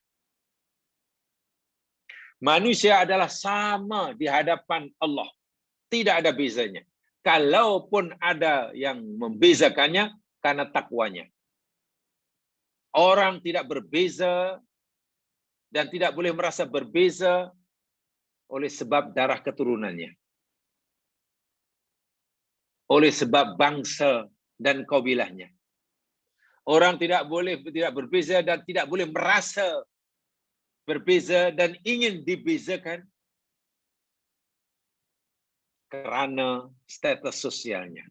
Manusia adalah sama di hadapan Allah. Tidak ada bezanya. Kalaupun ada yang membezakannya karena takwanya. Orang tidak berbeza dan tidak boleh merasa berbeza oleh sebab darah keturunannya. Oleh sebab bangsa dan kabilahnya. Orang tidak berbeza dan tidak boleh merasa berbeza dan ingin dibezakan karena status sosialnya.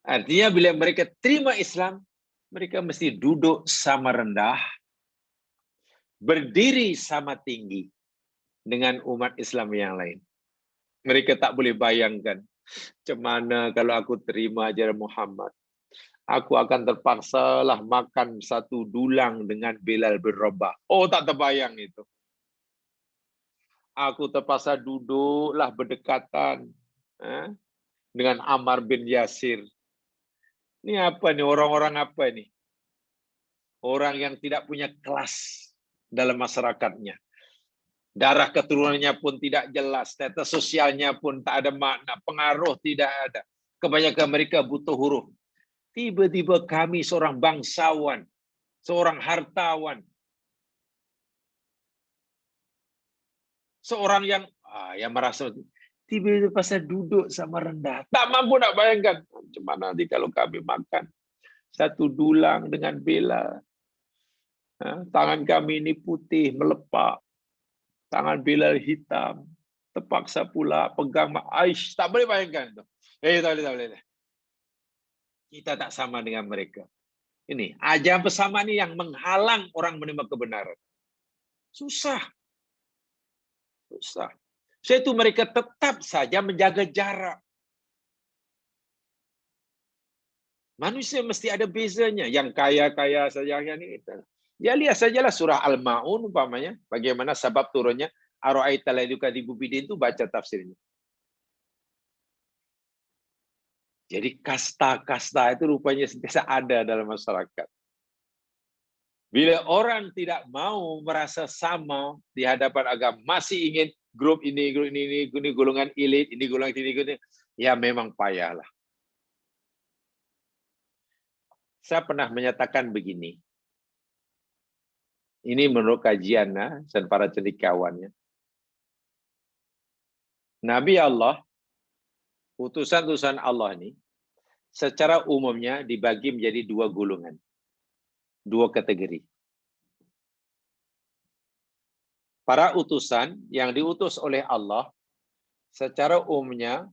Artinya bila mereka terima Islam, mereka mesti duduk sama rendah, berdiri sama tinggi dengan umat Islam yang lain. Mereka tak boleh bayangkan, macam mana kalau aku terima ajaran Muhammad, aku akan terpaksalah makan satu dulang dengan Bilal bin Rabah. Oh, tak terbayang itu. Aku terpaksa duduklah berdekatan dengan Ammar bin Yasir. Ini apa nih, orang-orang apa ini? Orang yang tidak punya kelas dalam masyarakatnya. Darah keturunannya pun tidak jelas, status sosialnya pun tak ada makna, pengaruh tidak ada. Kebanyakan mereka butuh huruf. Tiba-tiba kami seorang bangsawan, seorang hartawan, seorang yang merasa tiba-tiba pasal duduk sama rendah. Tak mampu nak bayangkan macam mana nanti kalau kami makan satu dulang dengan bela. Tangan kami ini putih melepak, tangan Bilal hitam, terpaksa pula pegang Aish. Tak boleh bayangkan tu. Tak boleh. Kita tak sama dengan mereka. Ini ajaran persamaan ini yang menghalang orang menerima kebenaran. Susah. Sebab itu mereka tetap saja menjaga jarak. Manusia mesti ada bezanya. Yang kaya-kaya saja yang ini. Ya lihat sajalah surah Al-Ma'un umpamanya. Bagaimana sebab turunnya Ara'aita allazi yukadzibu bid-din itu, baca tafsirnya. Jadi kasta-kasta itu rupanya sentiasa ada dalam masyarakat. Bila orang tidak mau merasa sama di hadapan agama, masih ingin grup ini golongan elit, ini golongan ini, ya memang payahlah. Saya pernah menyatakan begini. Ini menurut kajian dan para cendekiawannya. Nabi Allah, utusan-utusan Allah ini, secara umumnya dibagi menjadi dua golongan. Dua kategori. Para utusan yang diutus oleh Allah secara umumnya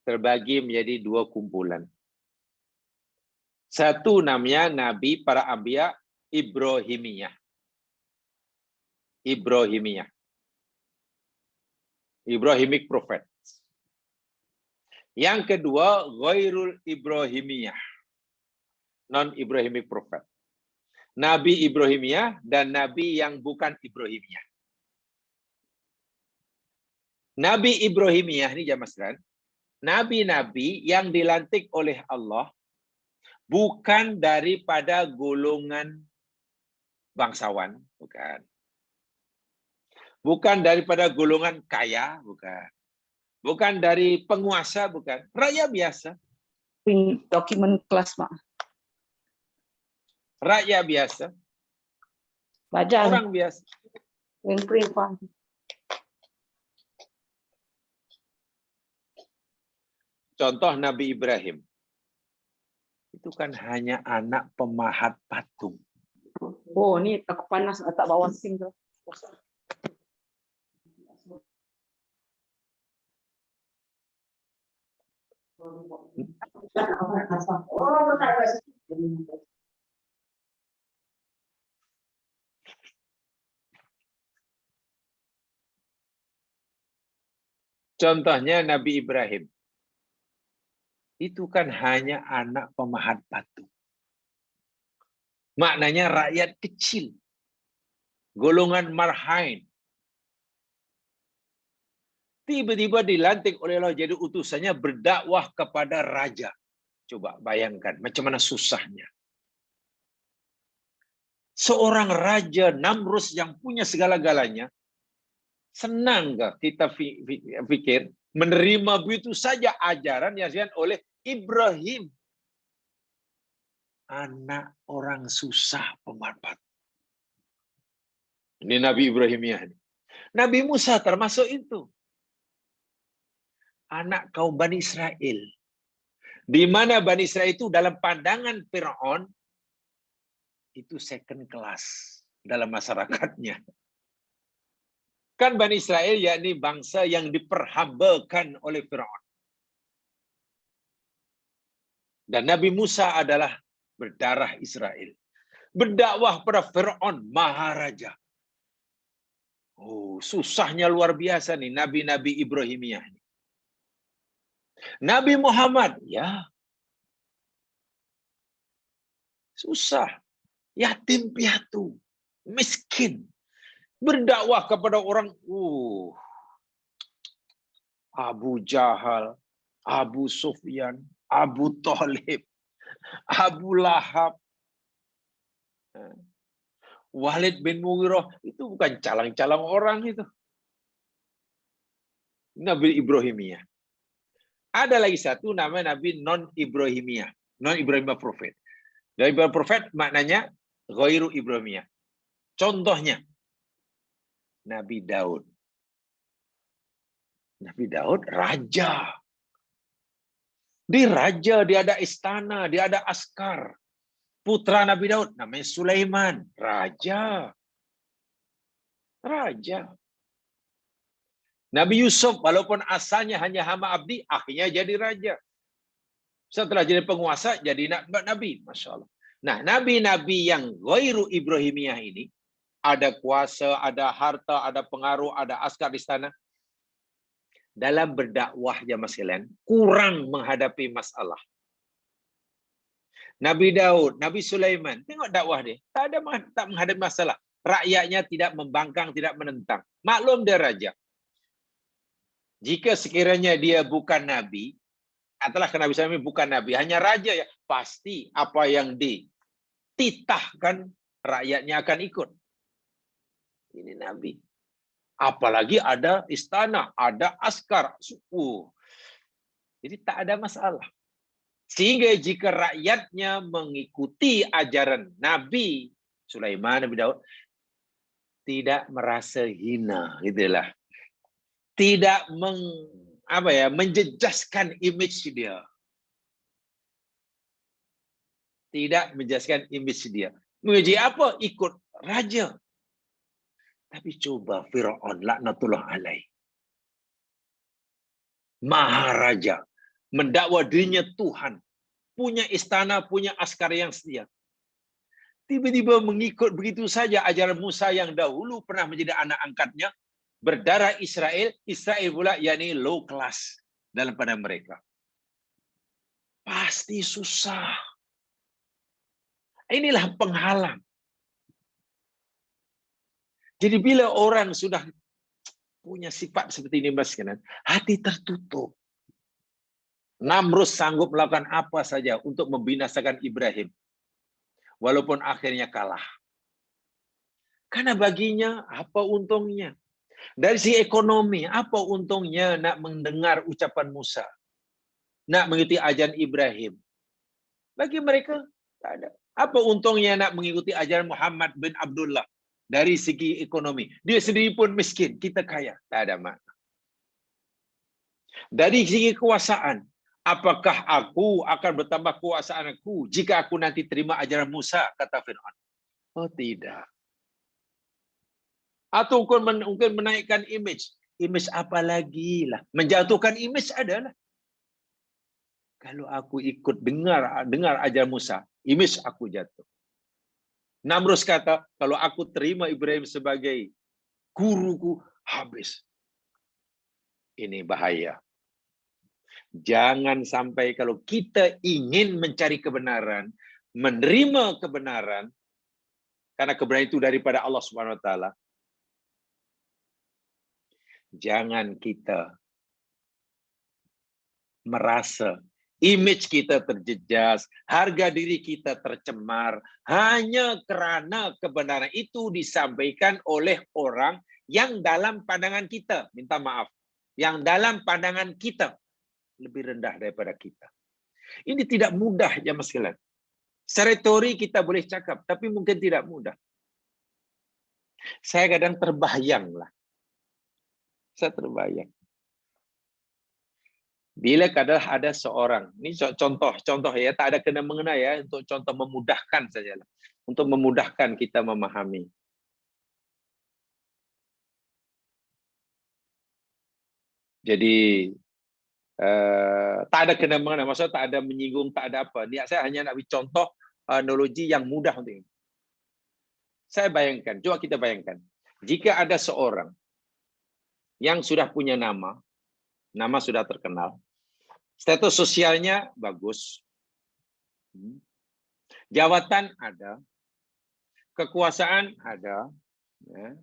terbagi menjadi dua kumpulan. Satu namanya Nabi para Anbiya Ibrahimiyah. Ibrahimic Prophet. Yang kedua, Ghairul Ibrahimiyah. Non-Ibrahimic Prophet. Nabi Ibrahimiyah dan Nabi yang bukan Ibrahimiyah. Nabi Ibrahimiyah ini jamaah sekalian, nabi-nabi yang dilantik oleh Allah bukan daripada golongan bangsawan, bukan. Bukan daripada golongan kaya, bukan. Bukan dari penguasa, bukan. Rakyat biasa. Dokumen kelas, Mak. Rakyat biasa. Baca. Orang biasa. Contoh Nabi Ibrahim. Itu kan hanya anak pemahat patung. Oh, ini aku panas, tak bawa sing tuh. Contohnya Nabi Ibrahim. Itu kan hanya anak pemahat patung. Maknanya rakyat kecil. golongan marhain. Tiba-tiba dilantik oleh Allah jadi utusannya berdakwah kepada raja. Coba bayangkan macam mana susahnya. Seorang raja Namrus yang punya segala-galanya, senang nggak kita pikir menerima begitu saja ajaran yang diajarkan oleh Ibrahim, anak orang susah pemanfaat. Ini Nabi Ibrahimiyah. Nabi Musa termasuk itu. Anak kaum Bani Israel. Di mana Bani Israel itu dalam pandangan Fir'aun itu second class dalam masyarakatnya. Kan Bani Israel yakni bangsa yang diperhambakan oleh Fir'aun. Dan Nabi Musa adalah berdarah Israel. Berdakwah pada Fir'aun, maharaja. Oh, susahnya luar biasa nih Nabi-Nabi Ibrahimiyah. Nabi Muhammad, ya. Susah. Yatim piatu. Miskin. Berdakwah kepada orang, Abu Jahal, Abu Sufyan, Abu Thalib, Abu Lahab, Walid bin Mughirah, itu bukan calang-calang orang itu. Nabi Ibrahimiyah. Ada lagi satu nama Nabi non-Ibrahimiyah. Non-Ibrahimiyah Prophet. Dari Ibrahim Prophet maknanya ghairu Ibrahimiyah. Contohnya, Nabi Daud. Nabi Daud raja. Dia raja, dia ada istana, dia ada askar. Putra Nabi Daud namanya Sulaiman, raja. Raja. Nabi Yusuf walaupun asalnya hanya hamba abdi, akhirnya jadi raja. Setelah jadi penguasa, jadi nabi. Masya Allah. Nah, nabi-nabi yang ghairu Ibrahimiyah ini, ada kuasa, ada harta, ada pengaruh, ada askar di istana. Dalam berdakwah jamaah sekalian, kurang menghadapi masalah. Nabi Daud, Nabi Sulaiman, tengok dakwah dia, tak menghadapi masalah. Rakyatnya tidak membangkang, tidak menentang. Maklum dia raja. Jika sekiranya dia bukan nabi, katalah Nabi Sulaiman bukan nabi, hanya raja ya, pasti apa yang dititahkan rakyatnya akan ikut. Ini nabi. Apalagi ada istana, ada askar. Jadi tak ada masalah. Sehingga jika rakyatnya mengikuti ajaran Nabi Sulaiman, Nabi Daud, tidak merasa hina, gitulah. Tidak menjejaskan image dia. Tidak menjejaskan image dia. Menguji apa? Ikut raja. Tapi coba Fir'aun laknatullah alaih. Maharaja. Mendakwa dirinya Tuhan. Punya istana, punya askar yang setia. Tiba-tiba mengikut begitu saja ajaran Musa yang dahulu pernah menjadi anak angkatnya. Berdarah Israel. Israel pula yakni low class dalam pandang mereka. Pasti susah. Inilah penghalang. Jadi bila orang sudah punya sifat seperti ini, Mas, hati tertutup. Namrus sanggup melakukan apa saja untuk membinasakan Ibrahim. Walaupun akhirnya kalah. Karena baginya, apa untungnya? Dari segi ekonomi, apa untungnya nak mendengar ucapan Musa? Nak mengikuti ajaran Ibrahim? Bagi mereka, tak ada. Apa untungnya nak mengikuti ajaran Muhammad bin Abdullah? Dari segi ekonomi. Dia sendiri pun miskin, kita kaya. Tak ada makna. Dari segi kekuasaan, apakah aku akan bertambah kekuasaan aku jika aku nanti terima ajaran Musa, kata Fir'aun. Oh tidak. Atau mungkin menaikkan image. Image apa lagi lah. Menjatuhkan image adalah. Kalau aku ikut dengar ajaran Musa, image aku jatuh. Namrus kata, kalau aku terima Ibrahim sebagai guruku, habis. Ini bahaya. Jangan sampai kalau kita ingin mencari kebenaran, menerima kebenaran, karena kebenaran itu daripada Allah Subhanahu wa taala. Jangan kita merasa image kita terjejas, harga diri kita tercemar hanya kerana kebenaran itu disampaikan oleh orang yang dalam pandangan kita, minta maaf, yang dalam pandangan kita lebih rendah daripada kita. Ini tidak mudah ya mas sekalian. Secara teori kita boleh cakap, tapi mungkin tidak mudah. Saya kadang terbayang lah. Saya terbayang. Bila kadang ada seorang, ini contoh ya, tak ada kena-mengena ya, untuk contoh memudahkan sajalah. Untuk memudahkan kita memahami. Jadi, tak ada kena-mengena, maksudnya tak ada menyinggung, tak ada apa. Niat saya hanya nak beri contoh analogi yang mudah untuk ini. Saya bayangkan, coba kita bayangkan. Jika ada seorang yang sudah punya nama sudah terkenal, status sosialnya bagus, jabatan ada, kekuasaan ada, ya.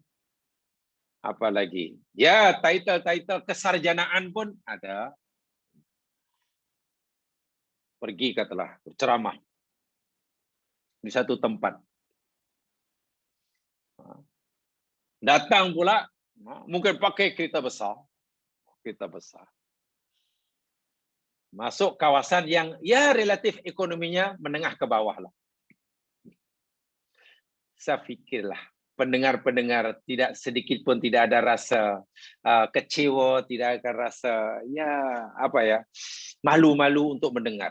Apalagi, ya title kesarjanaan pun ada. Pergi katalah berceramah di satu tempat. Datang pula, mungkin pakai kereta besar. Masuk kawasan yang ya relatif ekonominya menengah ke bawah lah. Saya fikirlah pendengar-pendengar tidak sedikit pun tidak ada rasa kecewa, tidak ada rasa malu-malu untuk mendengar.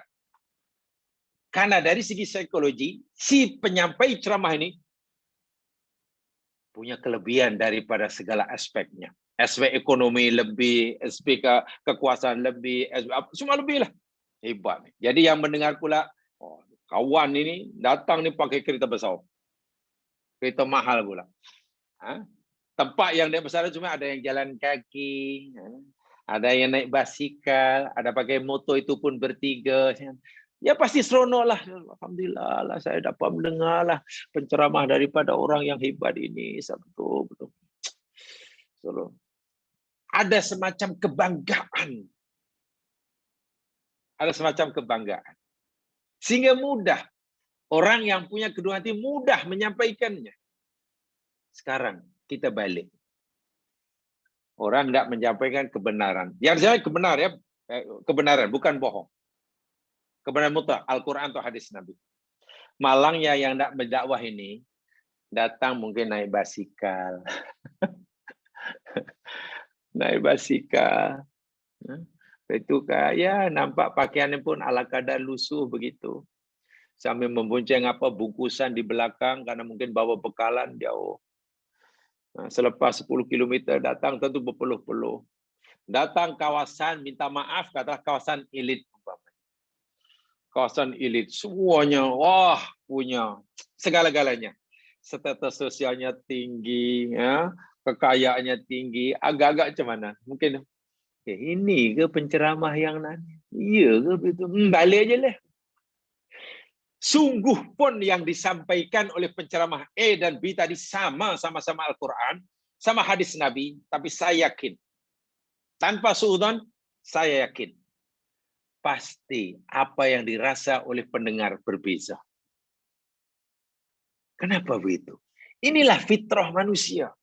Karena dari segi psikologi, si penyampai ceramah ini punya kelebihan daripada segala aspeknya. Aspek ekonomi lebih, aspek kekuasaan lebih, semua lebih lah. Hebat. Jadi yang mendengar pula, kawan ini datang ni pakai kereta besar. Kereta mahal pula. Tempat yang dia besar cuma ada yang jalan kaki, ada yang naik basikal, ada pakai motor itu pun bertiga. Ya pasti seronok lah. Alhamdulillah lah saya dapat mendengar lah penceramah daripada orang yang hebat ini. Betul. So, ada semacam kebanggaan. Sehingga mudah. Orang yang punya kedua hati mudah menyampaikannya. Sekarang kita balik. Orang tidak menyampaikan kebenaran. Yang saya kebenaran, bukan bohong. Kebenaran mutlak, Al-Quran atau hadis Nabi. Malangnya yang tidak berdakwah ini, datang mungkin naik basikal. Itu ya nampak pakaiannya pun ala kadar lusuh begitu. Sambil membonceng bungkusan di belakang karena mungkin bawa bekalan jauh. Selepas 10 km datang tentu berpeluh-peluh. Datang kawasan minta maaf kata kawasan elit. Kawasan elit semuanya punya segala-galanya. Status sosialnya tinggi, ya, kekayaannya tinggi, agak-agak macam mana? Mungkin ini ke penceramah yang nanti? Iya ke begitu? Balik aja lah. Sungguh pun yang disampaikan oleh penceramah A dan B tadi sama-sama Al-Quran, sama hadis Nabi, tapi saya yakin tanpa suudzon, saya yakin pasti apa yang dirasa oleh pendengar berbeza. Kenapa begitu? Inilah fitrah manusia.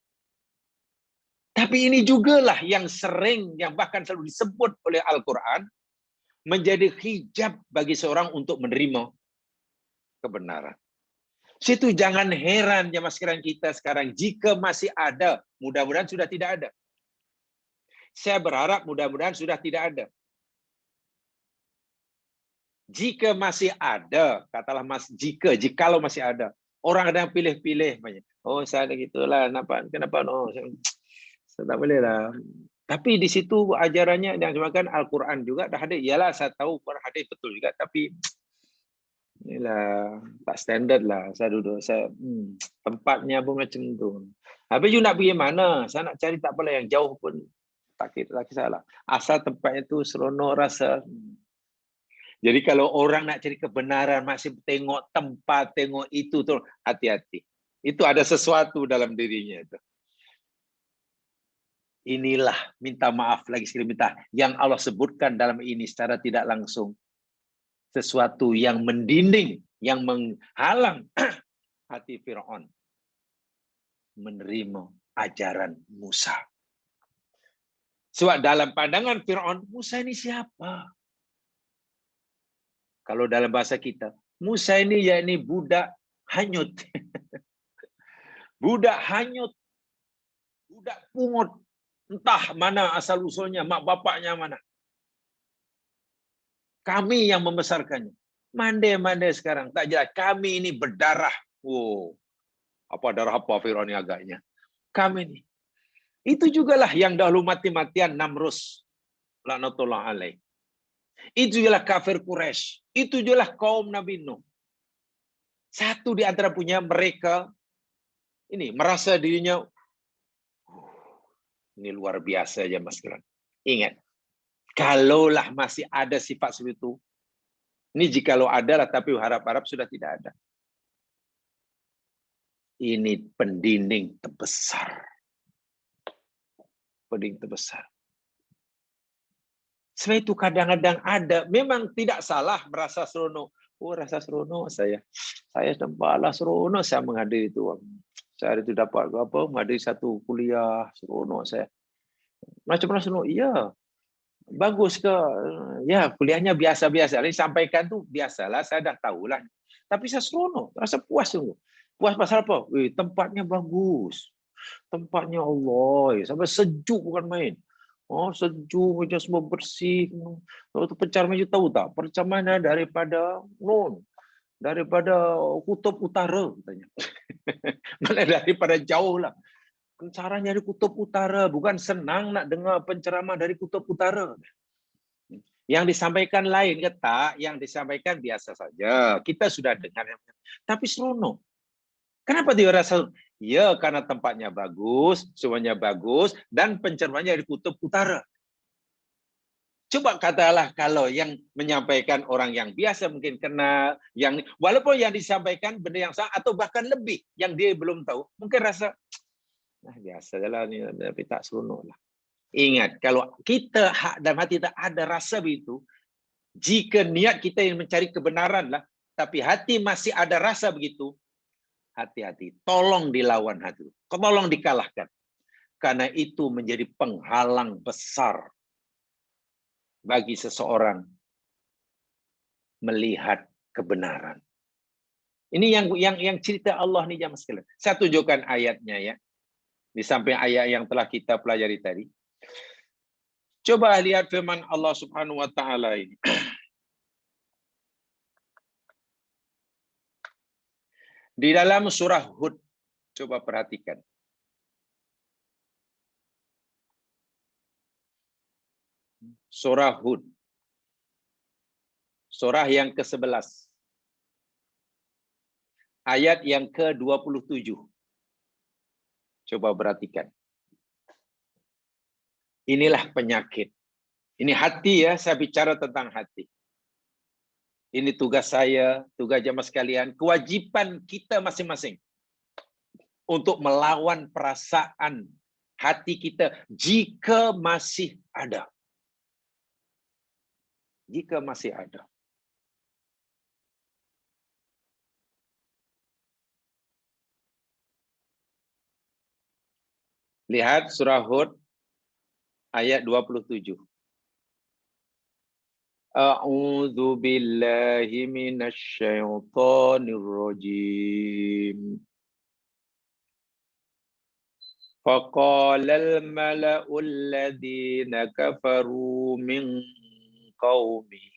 Tapi ini jugalah yang bahkan selalu disebut oleh Al-Quran, menjadi hijab bagi seorang untuk menerima kebenaran. Situ jangan heran ya mas kita sekarang, jika masih ada, mudah-mudahan sudah tidak ada. Saya berharap mudah-mudahan sudah tidak ada. Jika masih ada, katalah mas, jikalau masih ada, orang ada yang pilih-pilih, saya ada gitulah, kenapa no, saya tak boleh lah. Tapi di situ ajarannya yang dimakan Al-Quran juga dah ada. Iyalah saya tahu Quran hadis betul juga, tapi inilah tak standard lah. Saya duduk, tempatnya pun macam tu. Habis you nak pergi mana? Saya nak cari tak apalah yang jauh pun tak kisahlah. Asal tempatnya tu seronok rasa. Jadi kalau orang nak cari kebenaran masih tengok tempat, tengok itu tu, hati-hati. Itu ada sesuatu dalam dirinya itu. Inilah minta maaf lagi sekali minta yang Allah sebutkan dalam ini secara tidak langsung. Sesuatu yang mendinding, yang menghalang hati Fir'aun menerima ajaran Musa. Sebab dalam pandangan Fir'aun, Musa ini siapa? Kalau dalam bahasa kita, Musa ini yakni budak hanyut. Budak hanyut. Budak pungut. Entah mana asal usulnya, mak bapaknya mana. Kami yang membesarkannya. Mandai-mandai sekarang, tak jelas. Kami ini berdarah. Oh, apa darah apa Fir'aun agaknya. Kami ini. Itu jugalah yang dahulu mati-matian Namrus. Laknatullah alaih. Itu jugalah kafir Quraisy. Itu jugalah kaum Nabi Nuh. Satu di antara punya mereka ini merasa dirinya ini luar biasa aja Mas Kiran. Ingat, kalaulah masih ada sifat seperti itu, ini jikalau ada lah, tapi harap-harap sudah tidak ada. Ini pendinding terbesar. Pendinding terbesar. Sebab itu kadang-kadang ada, memang tidak salah merasa seronok. Oh, rasa seronok saya. Saya tempatlah seronok saya menghadiri itu. Saya itu dapat apa? Menghadiri satu kuliah seronok saya. Macam-macam seronok. Iya. Bagus ke? Ya, kuliahnya biasa-biasa. Ini sampaikan tuh biasalah, saya dah tahulah. Tapi saya seronok, rasa puas sungguh. Puas pasal apa? Tempatnya bagus. Tempatnya Allah, sampai sejuk bukan main. Oh, sejuk, meja semua bersih. Waktu pencar meja tahu tak? Percamana daripada daripada kutub utara katanya. Mana daripada jauh lah. Pencaranya dari kutub utara, bukan senang nak dengar penceramah dari kutub utara. Yang disampaikan lain ke tak? Yang disampaikan biasa saja. Kita sudah dengar. Tapi seronok. Kenapa dia rasa? Ya, karena tempatnya bagus, semuanya bagus, dan pencermannya dari kutub utara. Coba katalah kalau yang menyampaikan orang yang biasa mungkin kenal, yang walaupun yang disampaikan benda yang sama atau bahkan lebih yang dia belum tahu, mungkin rasa biasa lah ni, tapi tak seronok lah. Ingat, kalau kita hak dan hati tak ada rasa begitu, jika niat kita yang mencari kebenaran lah, tapi hati masih ada rasa begitu, hati-hati, tolong dilawan hati, tolong dikalahkan. Karena itu menjadi penghalang besar bagi seseorang melihat kebenaran. Ini yang cerita Allah nih jamaah sekalian. Saya tunjukkan ayatnya ya. Di samping ayat yang telah kita pelajari tadi. Coba lihat firman Allah Subhanahu wa taala ini. Di dalam surah Hud, coba perhatikan. Surah Hud. Surah yang ke-11. Ayat yang ke-27. Coba perhatikan. Inilah penyakit. Ini hati ya, saya bicara tentang hati. Ini tugas saya, tugas jamaah sekalian, kewajiban kita masing-masing untuk melawan perasaan hati kita jika masih ada. Jika masih ada. Lihat surah Hud ayat 27. A'udzu billahi minasy syaithanir rajim. Faqala al-mala'u alladhina kafaru min qaumihi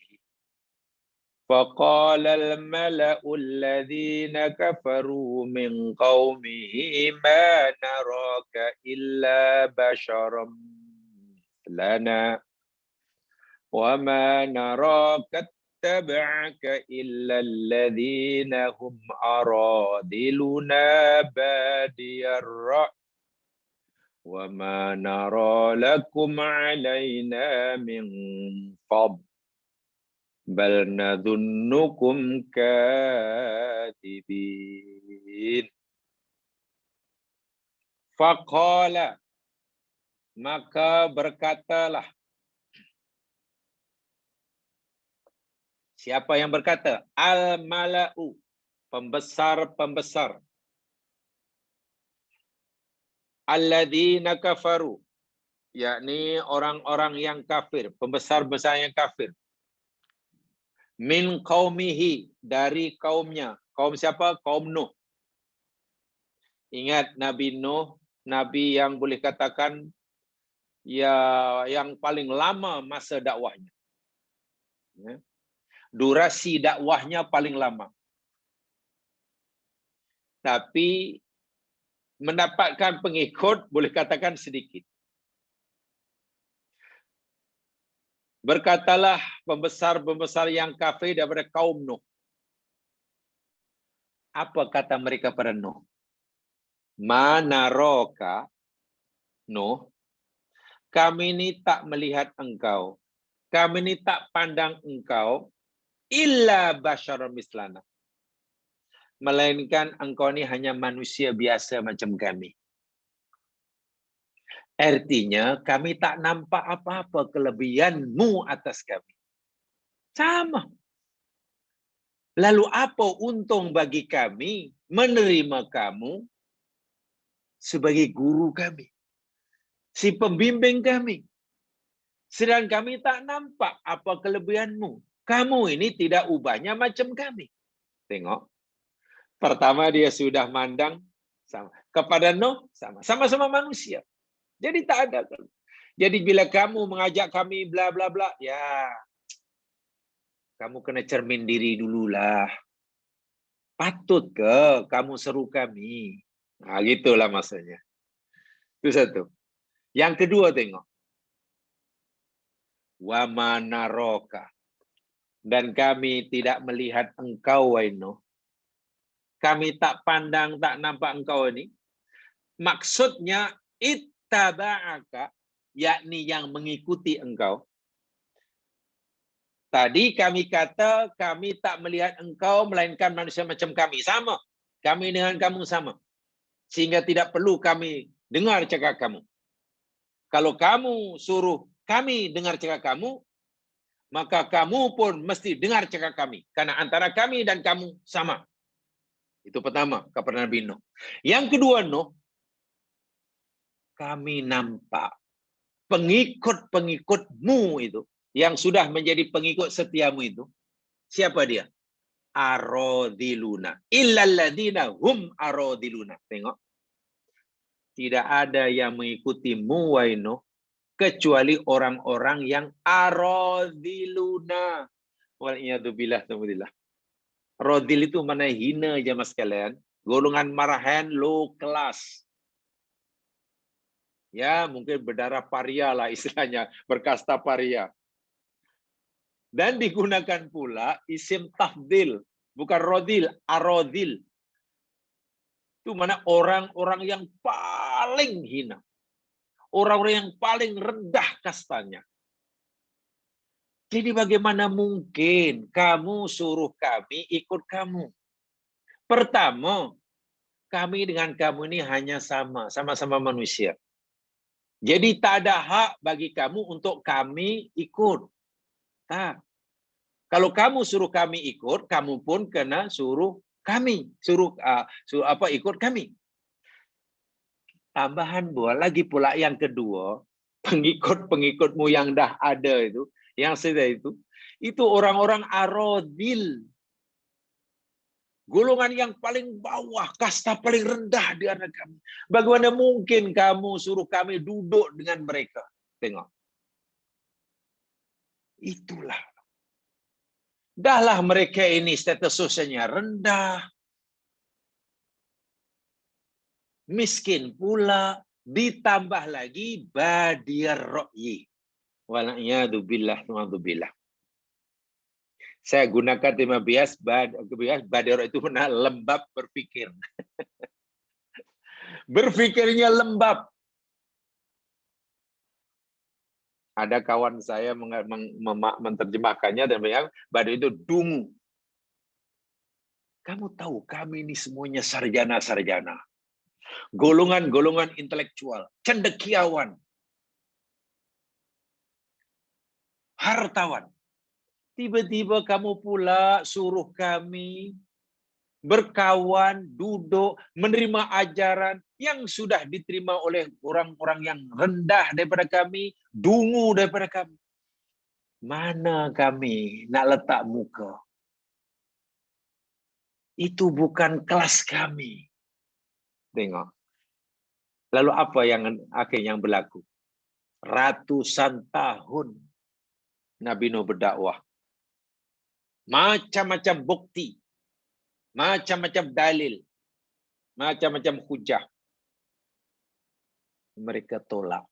فقال الملأ الذين كفروا من قومه ما نراك إلا بشرا مثلنا وما نراك اتبعك إلا الذين هم أراذلنا بادي الرأي وما نرى لكم علينا من فضل bal nadhunnukum kadhibin. Faqala, maka berkatalah. Siapa yang berkata? Al-mala'u, pembesar-pembesar. Alladzina kafaru, yakni orang-orang yang kafir, pembesar-besar yang kafir. Min qaumihi, dari kaumnya. Kaum siapa? Kaum Nuh. Ingat Nabi Nuh, Nabi yang boleh katakan ya yang paling lama masa dakwahnya. Ya. Durasi dakwahnya paling lama. Tapi mendapatkan pengikut boleh katakan sedikit. Berkatalah pembesar-pembesar yang kafir daripada kaum Nuh. Apa kata mereka pada Nuh? Manaroka, Nuh, kami ini tak melihat engkau. Kami ini tak pandang engkau illa basyaran mislana. Melainkan engkau ini hanya manusia biasa macam kami. Artinya kami tak nampak apa-apa kelebihanmu atas kami. Sama. Lalu apa untung bagi kami menerima kamu sebagai guru kami, si pembimbing kami. Sedang kami tak nampak apa kelebihanmu. Kamu ini tidak ubahnya macam kami. Tengok. Pertama dia sudah mandang sama. Kepada Nuh sama. Sama-sama manusia. Jadi tak ada. Jadi bila kamu mengajak kami bla bla bla, ya kamu kena cermin diri dululah. Patut ke kamu seru kami? Nah, gitulah maksudnya. Itu satu. Yang kedua tengok. Wa manaroka. Dan kami tidak melihat engkau, wahai Nuh. Kami tak pandang, tak nampak engkau ini. Maksudnya ittaba'aka, yakni yang mengikuti engkau. Tadi kami kata kami tak melihat engkau melainkan manusia macam kami. Sama. Kami dengan kamu sama. Sehingga tidak perlu kami dengar cakap kamu. Kalau kamu suruh kami dengar cakap kamu, maka kamu pun mesti dengar cakap kami. Karena antara kami dan kamu sama. Itu pertama kepada Nabi Nuh. Yang kedua Nuh, kami nampak pengikut-pengikutmu itu, yang sudah menjadi pengikut setiamu itu, siapa dia? Arodiluna. Illalladzina hum arodiluna. Tengok. Tidak ada yang mengikutimu, wahai Nuh, kecuali orang-orang yang arodiluna. Wal'iyadzubillah. Rodil itu mana hina aja mas kalian. Golongan marahan low class. Ya, mungkin berdarah paria lah istilahnya. Berkasta paria. Dan digunakan pula isim tafdil. Bukan rodil, arodil. Itu mana orang-orang yang paling hina. Orang-orang yang paling rendah kastanya. Jadi bagaimana mungkin kamu suruh kami ikut kamu? Pertama, kami dengan kamu ini hanya sama-sama manusia. Jadi tak ada hak bagi kamu untuk kami ikut. Tak. Kalau kamu suruh kami ikut, kamu pun kena suruh kami, ikut kami. Tambahan lagi pula yang kedua, pengikut-pengikutmu yang dah ada itu, yang sudah itu orang-orang arodil. Golongan yang paling bawah, kasta paling rendah di antara kami. Bagaimana mungkin kamu suruh kami duduk dengan mereka? Tengok. Itulah. Dahlah mereka ini status sosialnya rendah. Miskin pula. Ditambah lagi badir ro'yi. Wala'iyadzubillah. Saya gunakan tema bias, badir itu benar lembab berpikir. Berpikirnya lembab. Ada kawan saya menerjemahkannya dan bilang badir itu dungu. Kamu tahu kami ini semuanya sarjana-sarjana. golongan-golongan intelektual, cendekiawan, hartawan. Tiba-tiba kamu pula suruh kami berkawan, duduk, menerima ajaran yang sudah diterima oleh orang-orang yang rendah daripada kami, dungu daripada kami. Mana kami nak letak muka? Itu bukan kelas kami. Tengok. Lalu apa yang akhirnya berlaku? Ratusan tahun Nabi Nuh berdakwah. Macam-macam bukti, macam-macam dalil, macam-macam hujah. Mereka tolak.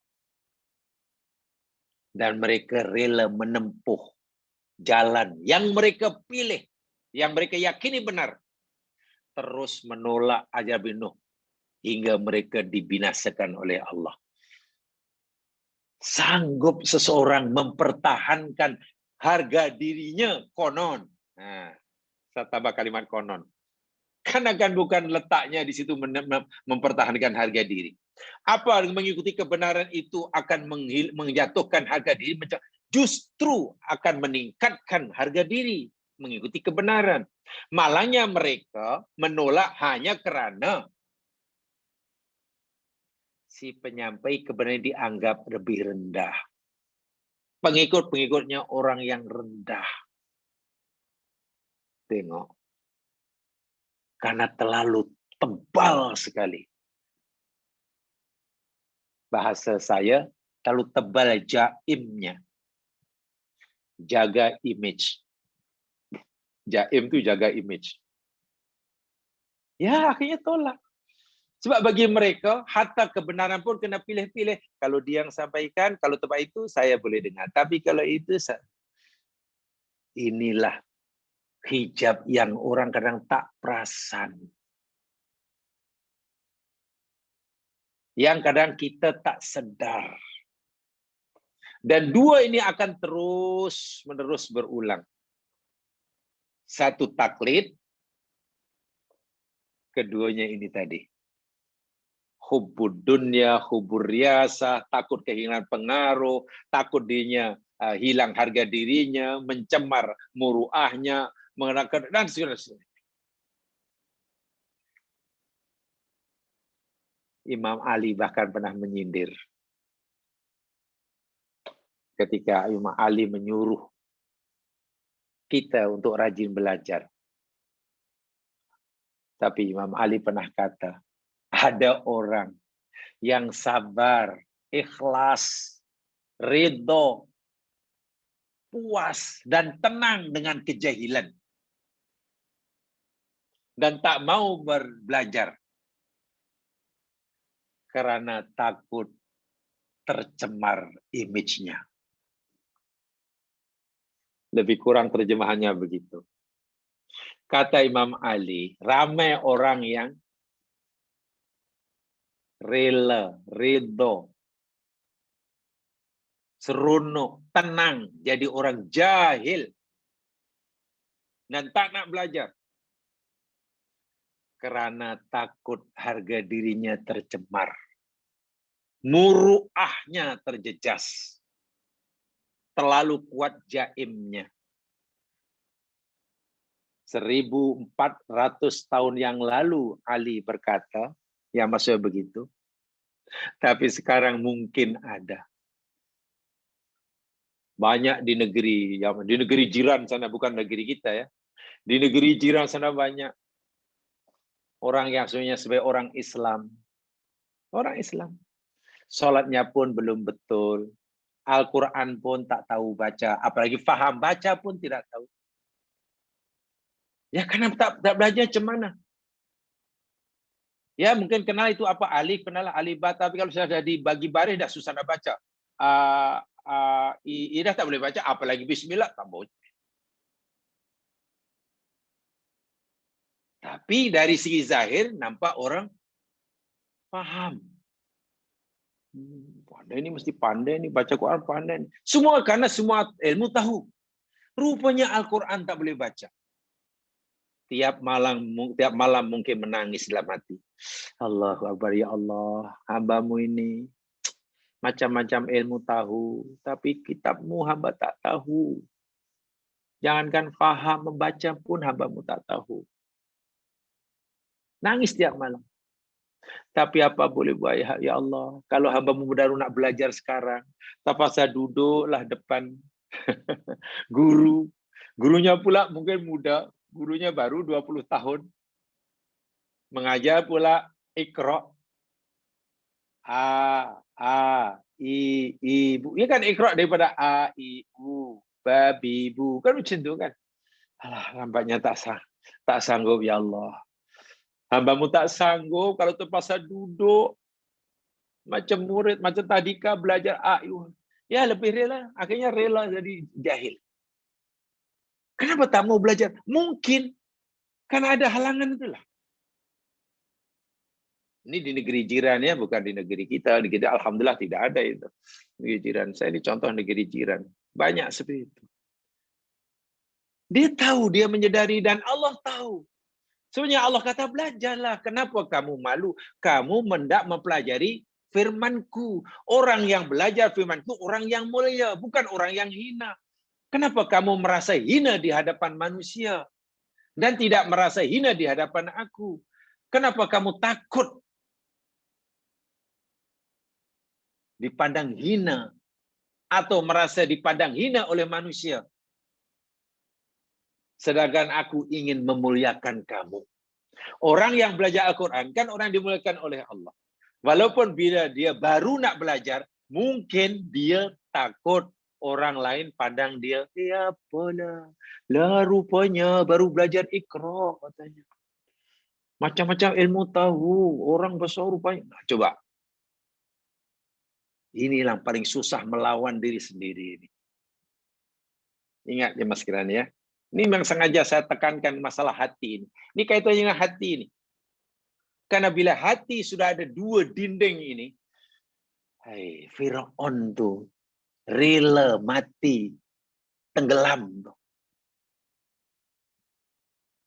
Dan mereka rela menempuh jalan yang mereka pilih, yang mereka yakini benar. Terus menolak ajaran Nuh hingga mereka dibinasakan oleh Allah. Sanggup seseorang mempertahankan harga dirinya konon. Nah, saya tambah kalimat konon. Karena kan bukan letaknya di situ mempertahankan harga diri. Apa mengikuti kebenaran itu akan menjatuhkan harga diri, justru akan meningkatkan harga diri mengikuti kebenaran. Malahnya mereka menolak hanya kerana si penyampai kebenaran dianggap lebih rendah. Pengikut-pengikutnya orang yang rendah. Tengok. Karena terlalu tebal sekali. Bahasa saya, terlalu tebal jaimnya. Jaga image. Jaim itu jaga image. Ya, akhirnya tolak. Sebab bagi mereka, harta kebenaran pun kena pilih-pilih. Kalau dia yang sampaikan, kalau tempat itu, saya boleh dengar. Tapi kalau itu, inilah hijab yang orang kadang tak perasan. Yang kadang kita tak sedar. Dan dua ini akan terus-menerus berulang. Satu taklid, keduanya ini tadi. Hubbud dunya, hubbur riasah, takut kehilangan pengaruh, takut dirinya hilang harga dirinya, mencemar muruahnya, mengenakan dan sebagainya. Imam Ali bahkan pernah menyindir. Ketika Imam Ali menyuruh kita untuk rajin belajar. Tapi Imam Ali pernah kata, ada orang yang sabar, ikhlas, ridho, puas, dan tenang dengan kejahilan. Dan tak mau belajar. Karena takut tercemar image-nya. Lebih kurang terjemahannya begitu. Kata Imam Ali, ramai orang yang rela, ridho, seronok, tenang, jadi orang jahil dan tak nak belajar karena takut harga dirinya tercemar, muruahnya terjejas, terlalu kuat jaimnya. 1400 tahun yang lalu Ali berkata, ya maksudnya begitu. Tapi sekarang mungkin ada. Banyak di negeri jiran sana, bukan negeri kita ya. Di negeri jiran sana banyak orang yang sebenarnya sebagai orang Islam. Orang Islam. Salatnya pun belum betul. Al-Quran pun tak tahu baca. Apalagi faham baca pun tidak tahu. Ya karena tak belajar macam mana. Ya mungkin kenal itu apa alif, kenal alif ba, tapi kalau sudah dibagi baris dah susah nak baca. Dah tak boleh baca, apalagi bismillah tak boleh. Tapi dari segi zahir nampak orang faham. Pandai ni mesti pandai ni, baca Quran pandai ni. Semua karena semua ilmu tahu. Rupanya Al-Quran tak boleh baca. tiap malam mungkin menangis dalam hati. Allahu Akbar, ya Allah, hamba-Mu ini macam-macam ilmu tahu, tapi kitab-Mu hamba tak tahu. Jangankan faham membaca pun hamba-Mu tak tahu. Nangis tiap malam. Tapi apa boleh buat, ya Allah, kalau hamba-Mu baru nak belajar sekarang, terpaksa duduklah depan guru. Gurunya pula mungkin muda, gurunya baru 20 tahun. Mengajar pula Iqra. I, bu. Ya kan Iqra daripada A, I, U, babi, bu. Kan macam tu kan. Alah, nampaknya tak sanggup, ya Allah. Hamba-Mu tak sanggup kalau terpaksa duduk macam murid, macam tadika belajar A, I, U. Ya lebih rela. Akhirnya rela jadi jahil. Kenapa tak mau belajar? Mungkin karena ada halangan itulah. Ini di negeri jiran ya, bukan di negeri kita. Di kita alhamdulillah tidak ada itu. Negeri jiran saya ini contoh negeri jiran. Banyak seperti itu. Dia tahu, dia menyadari dan Allah tahu. Sebenarnya Allah kata belajarlah. Kenapa kamu malu? Kamu hendak mempelajari firman-Ku. Orang yang belajar firman-Ku orang yang mulia, bukan orang yang hina. Kenapa kamu merasa hina di hadapan manusia dan tidak merasa hina di hadapan Aku? Kenapa kamu takut dipandang hina atau merasa dipandang hina oleh manusia? Sedangkan Aku ingin memuliakan kamu. Orang yang belajar Al-Quran kan orang dimuliakan oleh Allah. Walaupun bila dia baru nak belajar, mungkin dia takut orang lain pandang dia, ya apalah, lah rupanya baru belajar Iqra katanya. Macam-macam ilmu tahu, orang besar rupanya. Nah, coba. Inilah yang paling susah melawan diri sendiri ini. Ingat ya Mas Kiran ya. Ini memang sengaja saya tekankan masalah hati ini. Ini kaitannya dengan hati ini. Karena bila hati sudah ada dua dinding ini, hai, Firaun tuh rela mati, tenggelam tuh.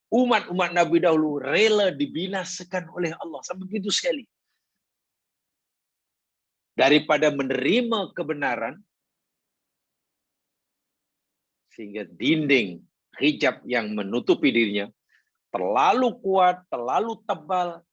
Umat-umat Nabi dahulu rela dibinasakan oleh Allah. Sampai begitu sekali. Daripada menerima kebenaran, sehingga dinding hijab yang menutupi dirinya terlalu kuat, terlalu tebal,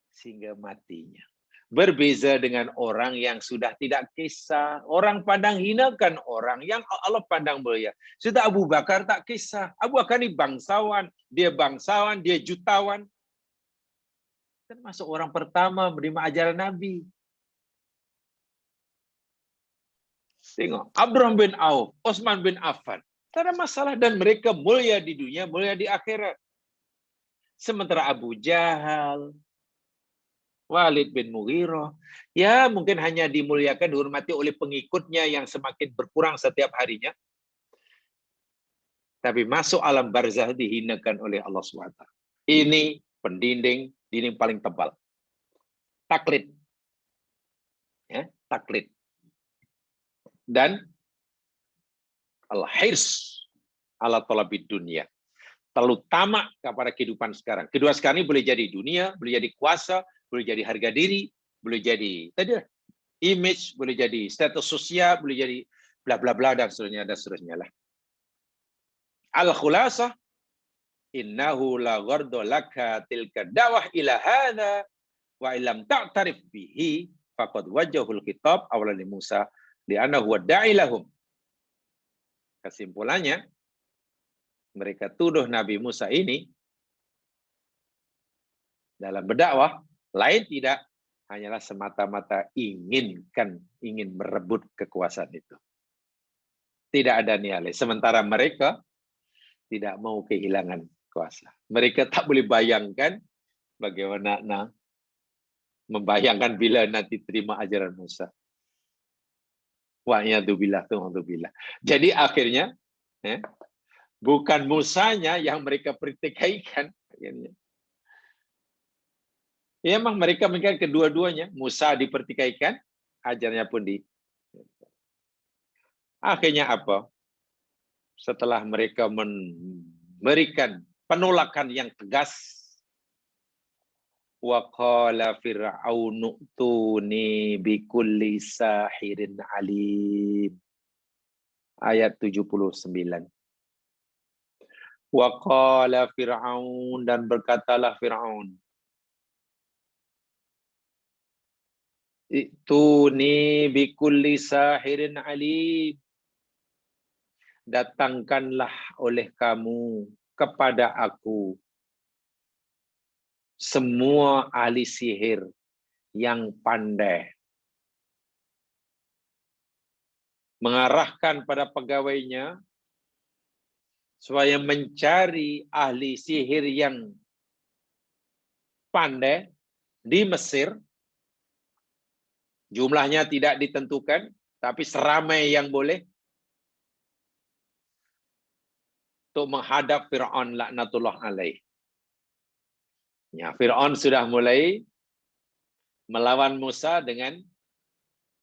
sehingga matinya. Berbeza dengan orang yang sudah tidak kisah. Orang pandang hinakan orang yang Allah pandang mulia. Sudah Abu Bakar tak kisah. Abu Bakar ini bangsawan, dia jutawan. Termasuk orang pertama menerima ajaran Nabi. Tengok, Abdurrahman bin Auf, Utsman bin Affan. Tak ada masalah dan mereka mulia di dunia, mulia di akhirat. Sementara Abu Jahal, Walid bin Mughirah, ya mungkin hanya dimuliakan, dihormati oleh pengikutnya yang semakin berkurang setiap harinya. Tapi masuk alam barzah dihinakan oleh Allah SWT. Ini pendinding, dinding paling tebal. Taklid. Ya, taklid. Dan al-hirs ala talabid dunia. Terlalu tamak kepada kehidupan sekarang. Kedua sekarang ini boleh jadi dunia, boleh jadi kuasa, boleh jadi harga diri, boleh jadi tadi image, boleh jadi status sosial, boleh jadi bla bla bla dan seterusnya lah. Al-khulasah innahu la ghardu laka tilka da'wah ila hadha wa illam ta'tarif bihi faqad wajhul kitab awalan li Musa li'annahu huwa da'i lahum. Kesimpulannya, mereka tuduh Nabi Musa ini dalam berdakwah lain tidak hanyalah semata-mata ingin merebut kekuasaan itu. Tidak ada nilai. Sementara mereka tidak mau kehilangan kuasa. Mereka tak boleh bayangkan bagaimana membayangkan bila nanti terima ajaran Musa. Wa'iyadzubillah. Jadi akhirnya bukan Musanya yang mereka pertikaikan. Ya, memang mereka mengingat kedua-duanya. Musa dipertikaikan, ajarnya pun di. Akhirnya apa? Setelah mereka berikan penolakan yang tegas. Wa qala fir'aunu tuni bikulli sahirin alim. Ayat 79. Wa qala fir'aun, dan berkatalah Fir'aun. Ituni bikulli sahirin alim. Datangkanlah oleh kamu kepada aku semua ahli sihir yang pandai. Mengarahkan pada pegawainya supaya mencari ahli sihir yang pandai di Mesir. Jumlahnya tidak ditentukan, tapi seramai yang boleh, untuk menghadap Fir'aun laknatullah alaih. Ya, Fir'aun sudah mulai melawan Musa dengan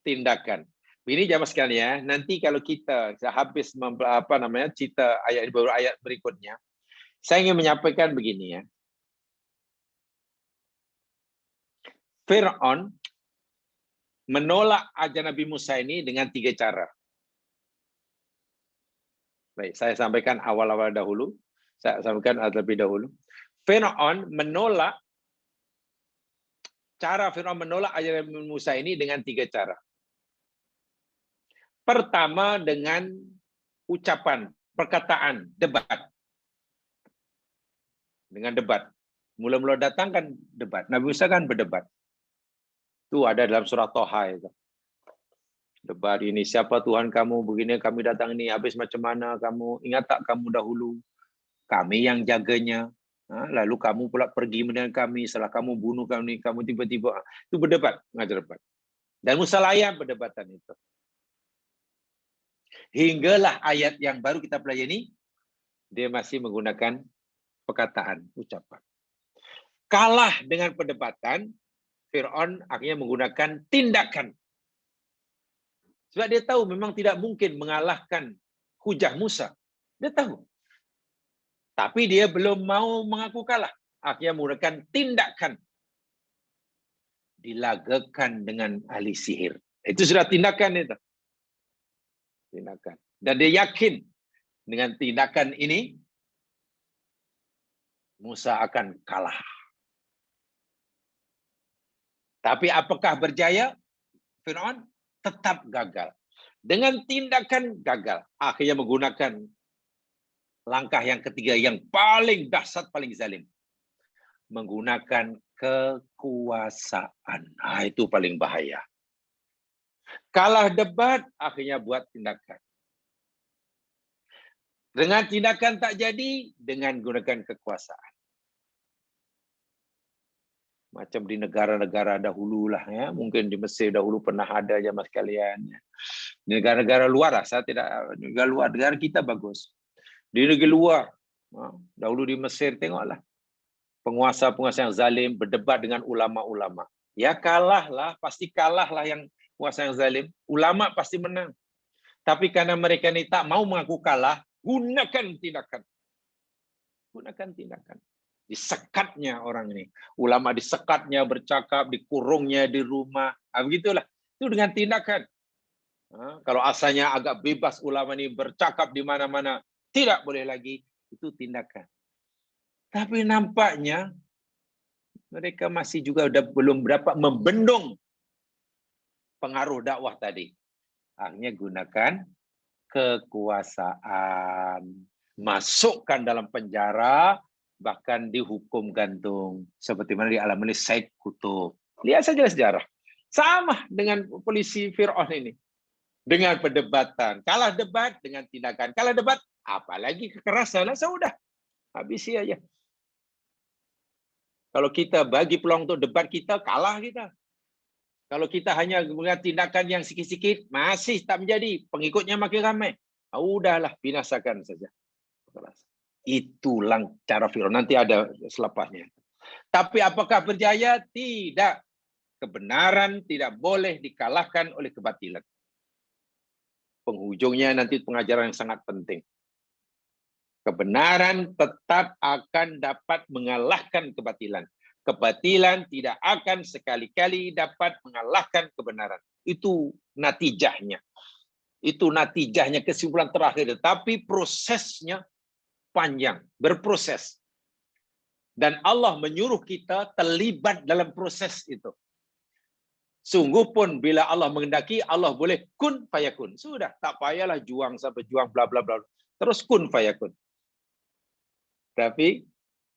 tindakan. Ini jamaah sekalian, nanti kalau kita habis cerita ayat berikutnya, saya ingin menyampaikan begini ya. Fir'aun menolak ajaran Nabi Musa ini dengan 3 cara. Baik, saya sampaikan awal-awal dahulu. Saya sampaikan terlebih dahulu. Cara Fir'aun menolak ajaran Nabi Musa ini dengan 3 cara. Pertama dengan ucapan, perkataan, debat. Dengan debat. Mula-mula datang kan debat. Nabi Musa kan berdebat. Itu ada dalam surah Toha itu. Debat ini, siapa Tuhan kamu, begini kami datang ini, habis macam mana kamu, ingat tak kamu dahulu, kami yang jaganya, lalu kamu pula pergi dengan kami, setelah kamu bunuh kami, kamu tiba-tiba, itu berdebat, ngajar debat. Dan Musa layan perdebatan itu. Hinggalah ayat yang baru kita pelajari, dia masih menggunakan perkataan, ucapan. Kalah dengan perdebatan, Fir'aun akhirnya menggunakan tindakan. Sebab dia tahu memang tidak mungkin mengalahkan hujah Musa. Dia tahu. Tapi dia belum mau mengaku kalah. Akhirnya menggunakan tindakan. Dilagakan dengan ahli sihir. Itu sudah tindakan itu. Tindakan. Dan dia yakin dengan tindakan ini Musa akan kalah. Tapi apakah berjaya? Fir'aun tetap gagal. Dengan tindakan gagal. Akhirnya menggunakan langkah yang ketiga yang paling dahsyat, paling zalim. Menggunakan kekuasaan. Nah, itu paling bahaya. Kalah debat, akhirnya buat tindakan. Dengan tindakan tak jadi, dengan gunakan kekuasaan. Macam di negara-negara dahulu lah ya, mungkin di Mesir dahulu pernah ada jamaah sekalian. Di negara-negara luar lah, saya tidak, negara kita bagus. Di negeri luar, dahulu di Mesir tengoklah, penguasa-penguasa yang zalim berdebat dengan ulama-ulama. Ya kalahlah, pasti kalahlah yang penguasa yang zalim. Ulama pasti menang. Tapi karena mereka ini tak mau mengaku kalah, gunakan tindakan. Gunakan tindakan. Disekatnya orang ini. Ulama disekatnya, bercakap, dikurungnya di rumah. Begitulah. Itu dengan tindakan. Kalau asalnya agak bebas ulama ini bercakap di mana-mana, tidak boleh lagi. Itu tindakan. Tapi nampaknya mereka masih juga belum dapat membendung pengaruh dakwah tadi. Akhirnya gunakan kekuasaan. Masukkan dalam penjara, bahkan dihukum gantung. Seperti mana dialami Said Qutb. Lihat saja sejarah. Sama dengan polisi Fir'aun ini. Dengan perdebatan. Kalah debat dengan tindakan. Kalah debat, apalagi kekerasan. Sudah. Habisi aja. Kalau kita bagi peluang untuk debat kita, kalah kita. Kalau kita hanya melihat tindakan yang sikit-sikit, masih tak menjadi. Pengikutnya makin ramai. Udahlah, binasakan saja. Itulah cara Fir'aun. Nanti ada selepasnya. Tapi apakah berjaya? Tidak. Kebenaran tidak boleh dikalahkan oleh kebatilan. Penghujungnya nanti pengajaran yang sangat penting. Kebenaran tetap akan dapat mengalahkan kebatilan. Kebatilan tidak akan sekali-kali dapat mengalahkan kebenaran. Itu natijahnya. Itu natijahnya, kesimpulan terakhir. Tapi prosesnya panjang, berproses. Dan Allah menyuruh kita terlibat dalam proses itu. Sungguh pun bila Allah menghendaki, Allah boleh kun fayakun. Sudah, tak payahlah juang sampai juang bla bla bla. Terus kun fayakun. Tapi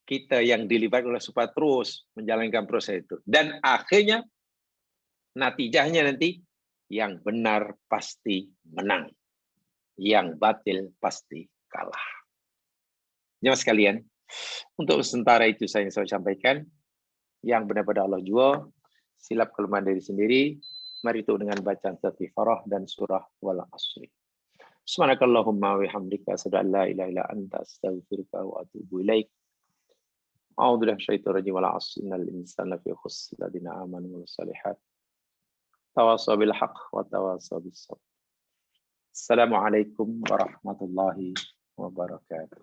kita yang dilibatkan oleh supaya terus menjalankan proses itu. Dan akhirnya, natijahnya nanti, yang benar pasti menang. Yang batil pasti kalah. Jemaah sekalian, untuk sementara itu saya sampaikan, yang benar pada Allah jua, silap kelemahan diri sendiri, mari itu dengan bacaan Al-Fatihah dan surah Wal Asri. Subhanakallahumma wa bihamdika asyhadu an la ilaha illa anta astaghfiruka wa atubu ilaik. A'udzu billahi minasyaitonir rajim. Wal 'asri innal insana lafi khusr illa alladziina aamanu wa shalihat. Tawassaw bil haqq wa tawassaw bis sabr. Assalamualaikum warahmatullahi wabarakatuh.